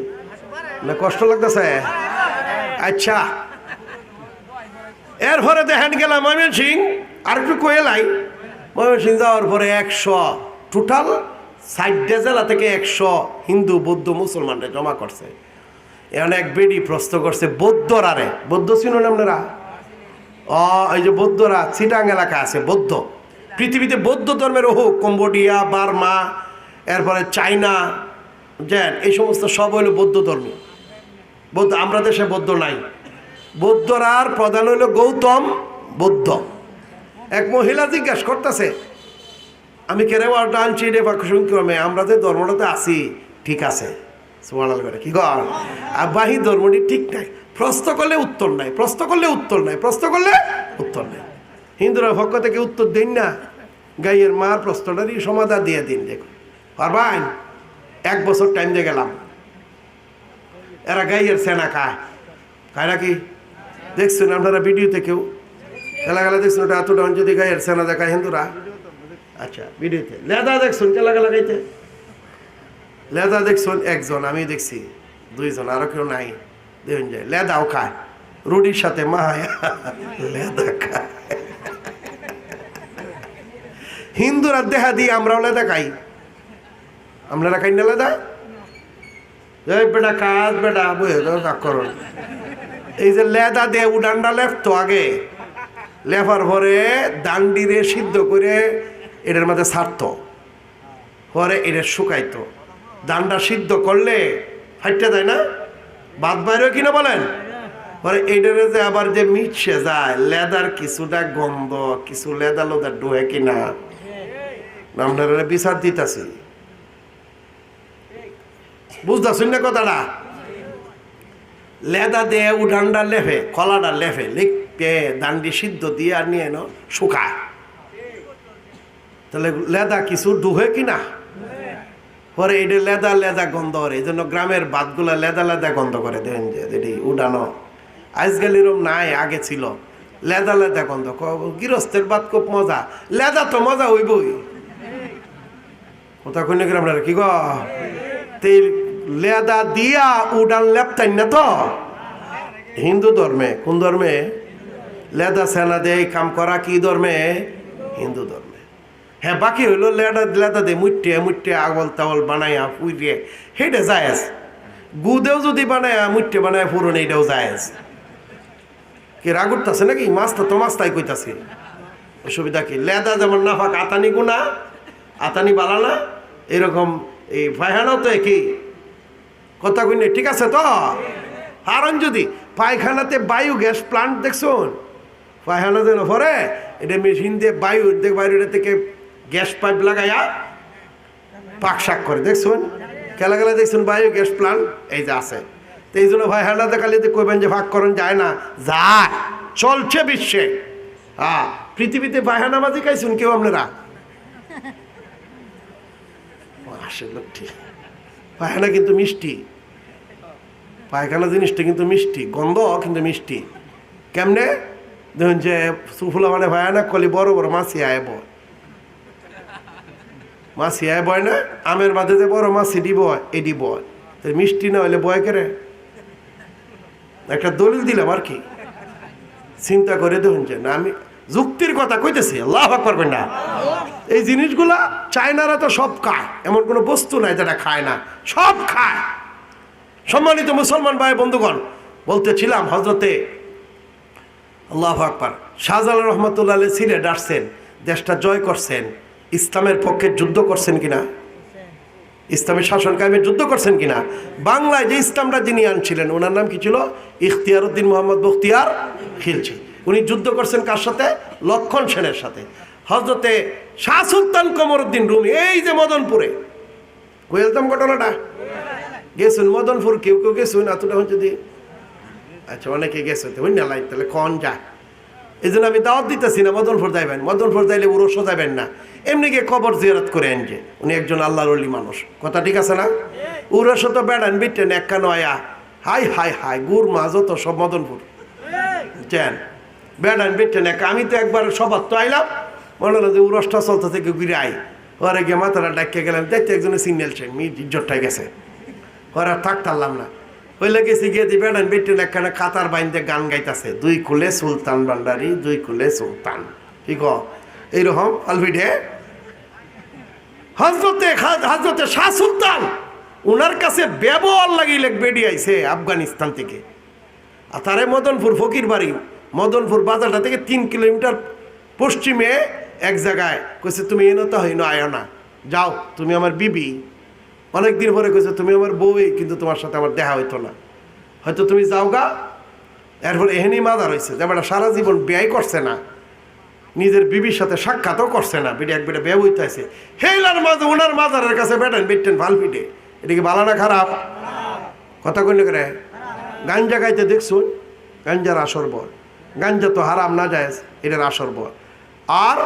না কষ্ট লাগতেছে? আচ্ছা এরপরে দেখেন গেলাম ময়মনসিং, আর একটু কয়েলাই ময়মনসিং যাওয়ার পরে 100 টোটাল 60 জেলা থেকে 100 হিন্দু বৌদ্ধ মুসলমানরা জমা করছে। এখন এক বেডি প্রশ্ন করছে বৌদ্ধরা রে, বৌদ্ধ চিনুন আপনারা? এই যে বৌদ্ধরা চিটাং এলাকা আছে বৌদ্ধ, পৃথিবীতে বৌদ্ধ ধর্মের কম্বোডিয়া বার্মা এরপরে চাইনা জেন এই সমস্ত সব হইল বৌদ্ধ ধর্ম। বৌদ্ধ আমরা দেশে বৌদ্ধ নাই। বৌদ্ধরার প্রধান হইল গৌতম বৌদ্ধ। এক মহিলা জিজ্ঞাস করতেছে আমি কেরে ওয়ার্ডটা আনছি রে বাক্যসংক্রমে, আমরা যে ধর্মটাতে আছি ঠিক আছে সুবহানাল্লাহ কি কর, আর বাহি ধর্মটি ঠিক নাই। প্রশ্ন করলে উত্তর নাই, প্রশ্ন করলে উত্তর নাই, প্রশ্ন করলে উত্তর নাই। হিন্দুরা পক্ষ থেকে উত্তর দিন না, গাইয়ের মার প্রশ্নটারই সমাধান দিয়ে দিন। দেখুন পারবেন? 1 বছর টাইম দিয়ে গেলাম, এরা গাইয়ের সেনা খায়, খায় নাকি? দেখছেন আপনারা ভিডিওতে কেউ খেলা খেলা দেখছেন? ওটা এতটা যদি গাইয়ের সেনা দেখায় হিন্দুরা। আচ্ছা ভিডিওতে লেদা দেখছেন খেলা খেলা গাইতে? লেদা দেখছেন একজন, আমি দেখছি 2 জন, আরো কেউ নাই। দেখুন যায় লেদাও খায়, রুটির সাথে মায়া লেদা খায়। হিন্দুরা দেখা দিয়ে আমরাও লেদা খাই, আমরা খাই না লেদা? বেটা কাজ বেটা বয়ে করুন। এই যে লেদা দিয়ে উডানটা লেফতো আগে, লেফার পরে দান্ডিরে সিদ্ধ করে এটার মধ্যে ছাড়তো, পরে এটা শুকাইতো। দান্ডা সিদ্ধ করলে ফাইটটা যায় না, বাদ বাইরেও কিনা বলেন? পরে এটারে যে আবার যে মিটসে যায় লেদার কিছুটা গন্ধ, কিছু লেদা লোদা ডোহে কিনা আপনারা বিচার দিতেছি। বুঝতেছেন না কথাটা? লেদা দিয়ে উঠানটা লেফে, কলাটা লেফে লিখতে দান্ডি সিদ্ধ দিয়ে আর নিয়ে শুকায়, তাহলে লেদা কিছু ডুহে কিনা? পরে এটা লেদা লেদা গন্ধ করে, এই জন্য গ্রামের ভাতগুলা লেদা লেদা গন্ধ করে, দেখেন যে এটি উডানো। আজকাল এরম নাই, আগে ছিল লেদা লেদা গন্ধ। গৃহস্থের ভাত খুব মজা, লেদা তো মজা হইবই। কোথা কোন গ্রামের কি গো, তেল লেদা দিয়া উডান লেপতাই না তো হিন্দু ধর্মে। কোন ধর্মে? লেদা সেনা দেয় কাম করা কি ধর্মে? হিন্দু ধর্মে। হ্যাঁ, বাকি হইলো লেদা লেদা দে মুটে মুটে আগল তাওয়াল বানাইয়া পুইরে, সেইটা জায়েজ। গুদেও যদি বানায় মুটে বানায় পুরন, এইটাও জায়েজ। কি রাগ উঠতেছে নাকি? মাছটা তো মাছটাই কইতাছি, অসুবিধা কি? লেদা যেমন নাফাক, আতানি গুনা আতানি বালানা, এরকম এই পায়খানাও তো একই কথা কইনি, ঠিক আছে তো? কারণ যদি পায়খানাতে বায়ু গ্যাস প্লান্ট দেখছুন, পায়খানা যেন পরে এটা মেশিন দিয়ে বায়ু বাইরে থেকে গ্যাস পাইপ লাগাইয়া পাক শাক করে, দেখছুন? খেলা খেলা দেখছুন বায়ু গ্যাস প্লান্ট এই যে আছে। তো এই জন্য পায়খানাতে খালি কইবেন যে ভাগ করণ যায় না, যায়, চলছে বিশ্বে। হ্যাঁ, পৃথিবীতে পায়খানাবাজি খাইছুন কেউ আপনারা? পায়খানা কিন্তু মিষ্টি, পায়খানা জিনিসটা কিন্তু মিষ্টি, গন্ধ কিন্তু মিষ্টি। কেমনে? দেখুন যে সুফুলা মানে পায়খানা কলি বড় বড় মাছি আয় বয়, মাছি আয় বয় না, আমের বাদে যে বড় মাছি দিব এডি বয়, মিষ্টি না হইলে বয় কেরে? একটা দলিল দিলাম আর কি, চিন্তা করে দেখুন যে না, আমি যুক্তির কথা কইতেছি, আল্লাহু আকবার কই না। এই জিনিসগুলা চায়নারা তো সব খায়, এমন কোনো বস্তু নাই যেটা খায় না, সব খায়। সম্মানিত মুসলমান ভাই বন্ধুগণ, বলতেছিলাম হজরতে আল্লাহু আকবার শাহজালাল রহমতুল্লাহ আলাইহি সিলেট আসছেন, দেশটা জয় করছেন, ইসলামের পক্ষে যুদ্ধ করছেন কিনা, ইসলামের শাসন কায়েমের যুদ্ধ করছেন কিনা। বাংলায় যে ইসলামটা যিনি আনছিলেন ওনার নাম কি ছিল? ইখতিয়ার উদ্দিন মোহাম্মদ বখতিয়ার খিলজি। উনি যুদ্ধ করছেন কার সাথে? লক্ষণ সেনের সাথে। হজরতে শাহ সুলতান কমরউদ্দিন রুমি, এই যে মদনপুরে, কইলতাম ঘটনাটা, গেছুন মদনপুর, কেউ কেউ গেছুন, এতটা যদি আচ্ছা অনেকে গেছে, তাহলে কন যা। এই জন্য আমি দাওয়াত দিতেছি না মদনপুর যাইবেন, মদনপুর যাইলে উরসও যাবেন না, এমনি গিয়ে কবর জিয়ারত করে আনছে, উনি একজন আল্লাহর ওলি মানুষ, কথা ঠিক আছে না? উরসও তো বেড়ান বিটেন একা নয়া, হাই হাই হাই গুড় মাছ তো সব মদনপুর বুঝছেন, বেড়ান বিটেন একা। আমি তো একবার সবার তো আইলাম, মনে হলো যে উরসটা চলতে থেকে ঘুরে আই, ওরে গিয়ে মাথাটা ডাকিয়ে গেলাম, দেখতে একজনে সিগন্যাল ট্রেন মি ইজ্জতটাই গেছে, ওরা থাকতারলাম না। হইলে গেছি গিয়ে দিবে বেড়ান বেটেন একখানে কাতার বাইন্দে গান গাইতেছে, দুই কুলে সুলতান ভান্ডারি, দুই কুলে সুলতান, ঠিক এইরকম অলভিডে। হজরতে শাহ সুলতান উনার কাছে ব্যবহার লাগিয়ে বেডি আইছে আফগানিস্তান থেকে, আর তারে মদনপুর ফকির বাড়ি, মদনপুর বাজারটা থেকে 3 কিলোমিটার পশ্চিমে এক জায়গায় কইছে, তুমি এনো তো হইনো আয় না, যাও, তুমি আমার বিবি। অনেকদিন পরে কইছে, তুমি আমার বউই, কিন্তু তোমার সাথে আমার দেখা হইতো না, হয়তো তুমি যাও গা। এরপরে এহেনি মাদার হয়েছে যে বেটা সারা জীবন ব্যয় করছে না, নিজের বিবির সাথে সাক্ষাৎও করছে না, বেটা এক বেটা ব্যয় হইতে আছে, হেলার মাঝে ওনার মাজারের কাছে বেটেন বেটেন ভাল পিটে। এটা কি ভালো না খারাপ? কথা কইলে করে গাঞ্জা গাইতে দেখছুন, গাঞ্জার আসর বল, গাঞ্জা তো হারাম না যায়, এটার আসর বল। আর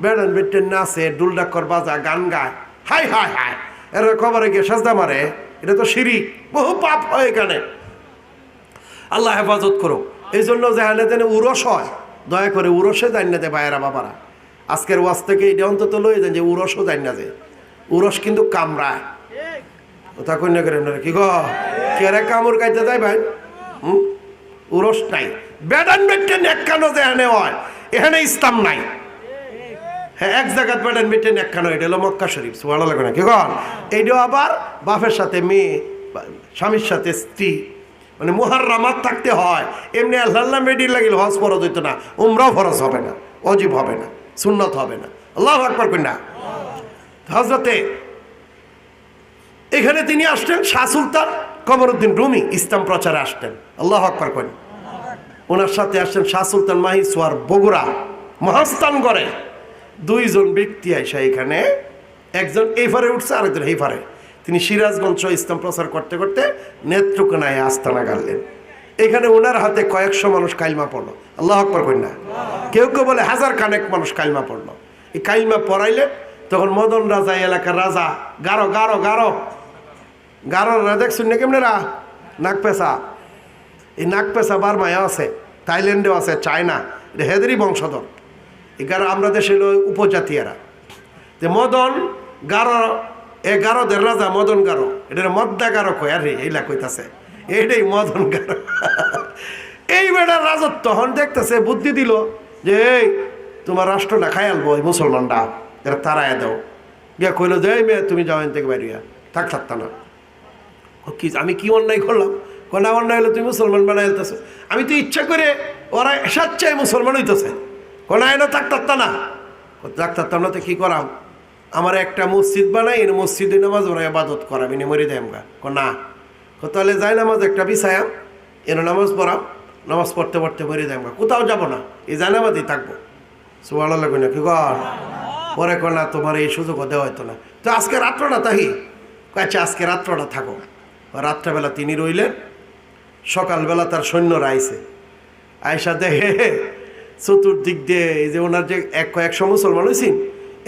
বেটেন বেটেন নাচে, ডুলডাক্কর বাজা, গান গায়, হাই হাই হাই, এর খবরে গিয়ে সাজদা মারে, এটা তো শিরিক, বহু পাপ হয় এখানে, আল্লাহ হেফাজত করো। এই জন্য যেখানে যেন উরস হয়, দয়া করে উরসে যাই না যে ভাইয়েরা বাবারা, আজকের ওয়াজ থেকে এটা অন্তত লই দেন যে উরসও যাই না যে, উরস কিন্তু কামড়ায়, কথা কই না করে কি গো, কেরে কামড় গাইতে যাই ভাই, উরস নাই, বেডান বেটেন একখানো যেখানে হয়, এখানে ইসলাম নাই। হ্যাঁ, এক জায়গায় বেটেন বেটেন একখানো, এটা হলো মক্কা শরীফ, সুবহানাল্লাহ লাগে না কি গো। এইটাও আবার বাপের সাথে মেয়ে, স্বামীর সাথে স্ত্রী, মানে মুহাররামাত থাকতে হয়। এমনি আল্লাহ মেডির লাগিল হজ ফরজ হইতো না, উমরাও ফরজ হবে না, ওয়াজিব হবে না, সুন্নত হবে না, আল্লাহু আকবার কই না। হযরতে এখানে তিনি আসলেন শাহ সুলতান কমরউদ্দিন রুমি, ইসলাম প্রচারে আসতেন, আল্লাহু আকবার কই। ওনার সাথে আসছেন শাহ সুলতান মাহিসওয়ার বগুড়া মহাস্থানগড়ে, দুইজন ব্যক্তি আইসা এখানে, একজন এই ফারে উঠছে, আরেকজন এই ফারে। তিনি সিরাজগঞ্জ ইসলাম প্রচার করতে করতে নেত্রকোনায় আস্তানা গাড়লেন। এখানে ওনার হাতে কয়েকশো মানুষ কালিমা পড়লো, আল্লাহু আকবার কই না। কেউ কেউ বলে 1000 খানেক মানুষ কালিমা পড়লো। এই কালিমা পড়াইলে তখন মদন রাজা এলাকার রাজা গারো গারো গারো গারোরা দেখছেন না কেমনেরা নাক পেশা, এই নাক পেশা বার্মায় আছে, থাইল্যান্ডেও আছে, চায়না, এটা হেদেরই বংশধর। এই গারো আমরা দেশে উপজাতি এরা। যে মদন গারো, এ গারোদের রাজা মদন গারো, এটা মদ্দা গারো কয় আরে এইলা কইতাছে, এইটাই মদন গারো। এই বেটার রাজত্ব হন দেখতেছে, বুদ্ধি দিল যে এই তোমার রাষ্ট্রটা খায়ালবো এই মুসলমানরা, এরা তারায় দাও। গিয়া কইলো যে এই মেয়ে তুমি যাও এন থেকে বাইরিয়া, থাক থাকতা না। কি আমি কি অন্যায় করলাম? কোনা অন্যায় হলো তুমি মুসলমান বানাই হইতেছে, আমি তো ইচ্ছা করে, ওরা স্বেচ্ছায় মুসলমান হইতেছে, কোনা এনে থাকতা না, থাকতাম না তো কি করাম? আমার একটা মসজিদ বানাই, এনে মসজিদে নামাজ ওরা ইবাদত করাম, এনে মরি দেয় গা। না তাহলে যাই নামাজ একটা বিছায়াম, এনে নামাজ পড়াম, নামাজ পড়তে পড়তে মরি দেয় গা, কোথাও যাবো না, এই যাই নামাজই থাকবো। সুবহানাল্লাহ লাগবে না কি কর? পরে কর না তোমার এই সুযোগও দেওয়া হতো না, তো আজকে রাত্রটা তাহি কাছে, আজকে রাত্রটা থাকো। রাত্রেবেলা তিনি রইলেন, সকালবেলা তার সৈন্যরা আইসে, আয়সা দেখে চতুর্দিক দিয়ে এই যে ওনার যে কয়েকশো মুসলমান হয়েছেন,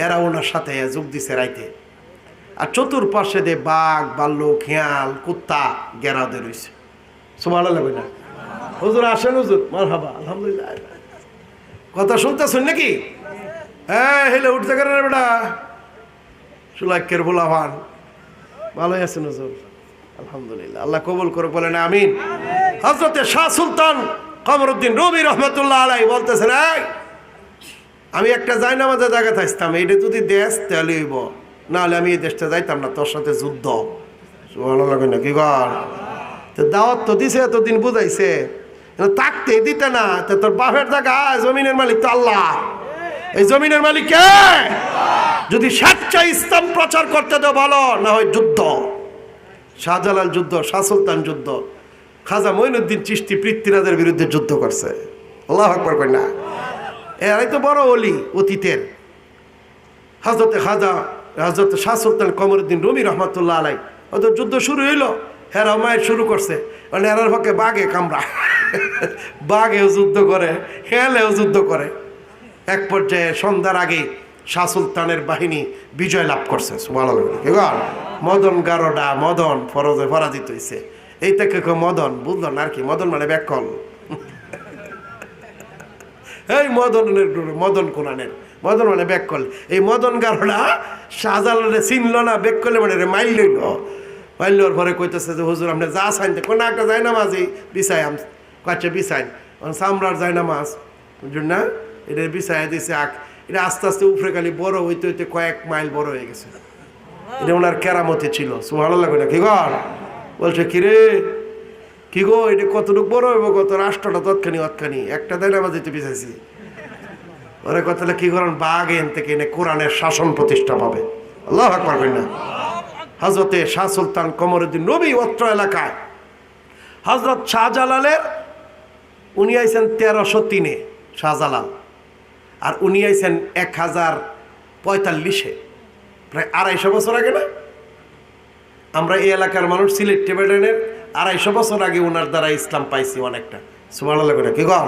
এরা ওনার সাথে যোগ দিছে রাইতে। আর চতুর্পাশে দিয়ে বাঘ, ভাল্লুক, খেয়াল, কুত্তা গেরাদে রয়েছে। সুবহানাল্লাহ লাগবে না? হুজুর আসেন, হুজুর মারহাবা, আলহামদুলিল্লাহ। কথা শুনতেছেন নাকি? হ্যাঁ, হেলে উঠতে পারে না বেটা, সুলাইকের ভোলাভান, ভালোই আছেন হুজুর? আলহামদুলিল্লাহ, আল্লাহ কবুল করে বলেন আমিন। হযরতে শাহ সুলতান কমরউদ্দিন রুমি রহমতুল্লাহ আলাইহি বলতেছেন, আমি একটা জায়নামাজের জায়গা থাকতাম, এইটা যদি দেশ তাহলে হইব, নাহলে আমি এই দেশটা যাইতাম না, তোর সাথে যুদ্ধ। সুবহানাল্লাহ কি কর? তো দাওয়াত তো দিছে, এতদিন বুঝাইছে, থাকতে দিতে না, তো তোর বাপের জায়গা, জমিনের মালিক তো আল্লাহ। এই জমিনের মালিক কে? যদি স্বেচ্ছায় ইসলাম প্রচার করতে দাও ভালো, না হয় যুদ্ধ। শাহজালাল যুদ্ধ, শাহ সুলতান যুদ্ধ, খাজা মঈনুদ্দিন চিশতি পৃথ্বীরাজের বিরুদ্ধে যুদ্ধ করছে। আল্লাহু আকবার কই না? এরাই তো বড় ওলি অতীতের। হযরতে শাহ সুলতান কমরউদ্দিন রুমি রহমতুল্লাহ আলাইহি, ওদের যুদ্ধ শুরু হইলো, হেরা মায়ের শুরু করছে, মানে এরার পক্ষে বাঘে কামড়া, বাঘেও যুদ্ধ করে, হেলেও যুদ্ধ করে। এক পর্যায়ে সন্ধ্যার আগে শাহ সুলতানের বাহিনী বিজয় লাভ করছে। সুবহানাল্লাহ। মদন গারোডা, মদন ফরজে পরাজিত হয়েছে। এই থেকে মদন বুঝলো না আর কি, মদন মানে ব্যাকল। এই মদনের মদন কোরআনের মদন মানে ব্যাকল। এই মদন গারোডা শাহজালালে চিনল না, ব্যাকলে মানে রে মাইল লইল। মাইলর পরে কইতেছে যে হুজুর আপনি যা চাইতে, কোনো একটা যায় না মাঝে বিছাই, কাছে বিছাই চামড়ার যায় না মাছ, বুঝুন না, এটা বিছাই দিছে। এটা আস্তে আস্তে উপরে খালি বড় হইতে হইতে কয়েক মাইল বড় হয়ে গেছে। এটা ওনার কেরামতে ছিল। সুবহানাল্লাহ না কি গর? বলছে কিরে কি গো, এটা কতটুকু বড় হইব, কত রাষ্ট্রটা তৎখানি অতখানি, একটা দেয় না মাঝে বিছাইছি। ওরা কথা কি করেন, বাঘ এন থেকে এনে কোরআনের শাসন প্রতিষ্ঠা পাবে। আল্লাহু আকবার কই না? হযরতে শাহ সুলতান কমরউদ্দিন রুমি অত্র এলাকায় হযরত শাহজালালের, উনি আইছেন 1303-এ শাহজালাল, আর উনি আইছেন 1045-এ, প্রায় 250 বছর আগে না? আমরা এই এলাকার মানুষ, সিলেট টিবেটানের 250 বছর আগে ওনার দ্বারা ইসলাম পাইছি অনেকটা। সুবহানাল্লাহ কি গো?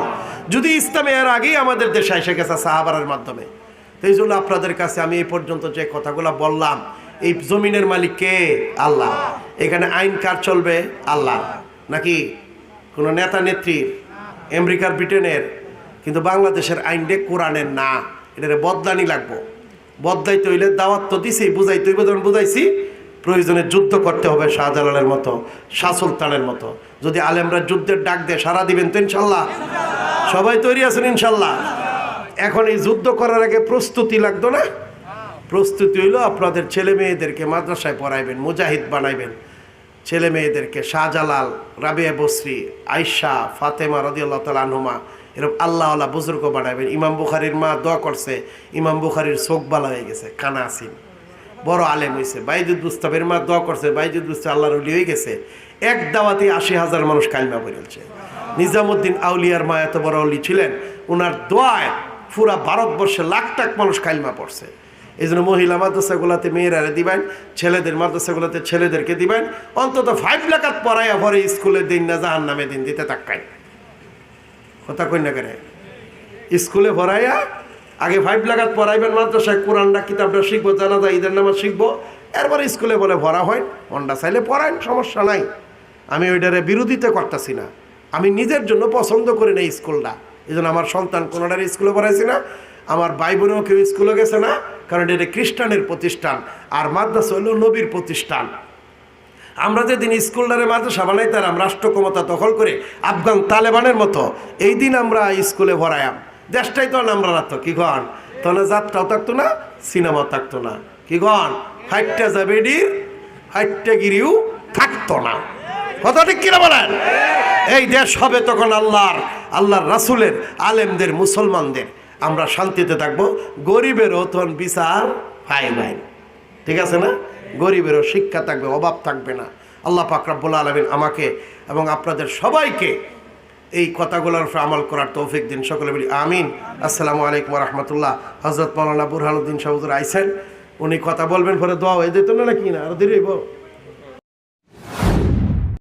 যদি ইসলামে এর আগেই আমাদের দেশে এসে গেছে সাহাবাদের মাধ্যমে। এই জন্য আপনাদের কাছে আমি এই পর্যন্ত যে কথাগুলো বললাম, এই জমিনের মালিক কে? আল্লাহ। এখানে আইন কার চলবে? আল্লাহ। নাকি কোনো নেতা নেত্রীর, আমেরিকার, ব্রিটেনের? কিন্তু বাংলাদেশের আইনটা কোরআনের না, এটা বদলানি লাগবো। বদলাইতে হইলে দাওয়াত তো দিছি, বুঝাইতে হইবে, যখন বুঝাইছি প্রয়োজনে যুদ্ধ করতে হবে, শাহজালালের মতো, শাহ সুলতানের মতো। যদি আলেমরা যুদ্ধের ডাক দেয় সারা দিবেন তো ইনশাল্লাহ? সবাই তৈরি আছেন ইনশাল্লাহ? এখন এই যুদ্ধ করার আগে প্রস্তুতি লাগতো না? প্রস্তুতি হইলো আপনাদের ছেলে মেয়েদেরকে মাদ্রাসায় পড়াইবেন, মুজাহিদ বানাইবেন ছেলে মেয়েদেরকে। শাহজালাল, রাবিয়া বসরি, আয়েশা, ফাতেমা রাদিয়াল্লাহু তাআলা আনহুমা, এরকম আল্লাহ আল্লাহ বুজুর্গ বানাইবেন। ইমাম বুখারীর মা দোয়া করছে, ইমাম বুখারীর চোখ বালা হয়ে গেছে, কানা আসিন, বড় আলেম হয়েছে। বাইজুদ বুস্তাবের মা দোয়া করছে, বাইজুদ বুস্তাব আল্লাহর ওলি হয়ে গেছে। এক দাওয়াতে 80,000 মানুষ কালিমা পড়েছে। নিজামুদ্দিন আউলিয়ার মা এত বড় ওলি ছিলেন, ওনার দোয়ায় পুরা ভারতবর্ষে লাখ লাখ মানুষ কালিমা পড়ছে। এই জন্য মহিলা মাদ্রাসাগুলোতে মেয়েরা দিবেন, ছেলেদের মাদ্রাসাগুলোতে ছেলেদেরকে দিবেন। অন্তত 5 লাখাত পড়াইয়া পরে স্কুলে দিন না জাহান নামে দিন দিতে তাকাই। কথা কই না কেন? স্কুলে পড়াইয়া আগে 5 লাগাত পড়াইবেন মাদ্রাসায়, কোরআনটা কিতাবটা শিখবো, জানাজা ঈদের নামাজ শিখবো, এরপরে স্কুলে বলে ভরা হয়। মনটা চাইলে পড়ায়, সমস্যা নাই। আমি ওইটারে বিরোধিতা করতেছি না, আমি নিজের জন্য পছন্দ করি না স্কুলটা, এই জন্য আমার সন্তান কোনোটার স্কুলে পড়াইছি না, আমার ভাই বোনেও কেউ স্কুলে গেছে না, কারণ এটা খ্রিস্টানের প্রতিষ্ঠান আর মাদ্রাসা হলো নবীর প্রতিষ্ঠান। আমরা যেদিন স্কুলটারে মাদ্রাসা বানাইতাম রাষ্ট্র ক্ষমতা দখল করে আফগান তালেবানের মতো, এই দিন আমরা স্কুলে ভরায়াম, দেশটাই তো আমরা রাখতো কি গণ, তাহলে যাত্রাও থাকতো না, সিনেমাও থাকতো না, কি গণ, হাইটটা যাবেডির হাইটটা গিরিও থাকতো না। কথা ঠিক কিনা বলেন? এই দেশ হবে তখন আল্লাহর রাসূলের, আলেমদের, মুসলমানদের। আমরা শান্তিতে থাকবো, গরিবেরও তখন বিচার পাই নাই, ঠিক আছে না? গরিবেরও শিক্ষা থাকবে, অভাব থাকবে না। আল্লাহ পাক রব্বুল আলামিন আমাকে এবং আপনাদের সবাইকে এই কথাগুলোর উপর আমল করার তৌফিক দিন, সকলে বলি আমিন। আসসালামু আলাইকুম ওয়া রাহমাতুল্লাহ। হযরত মাওলানা বুরহানুদ্দিন শাহ হুজুর আইছেন, উনি কথা বলবেন, পরে দোয়া হয়ে যেত না, কি না আরো দেরি হইব।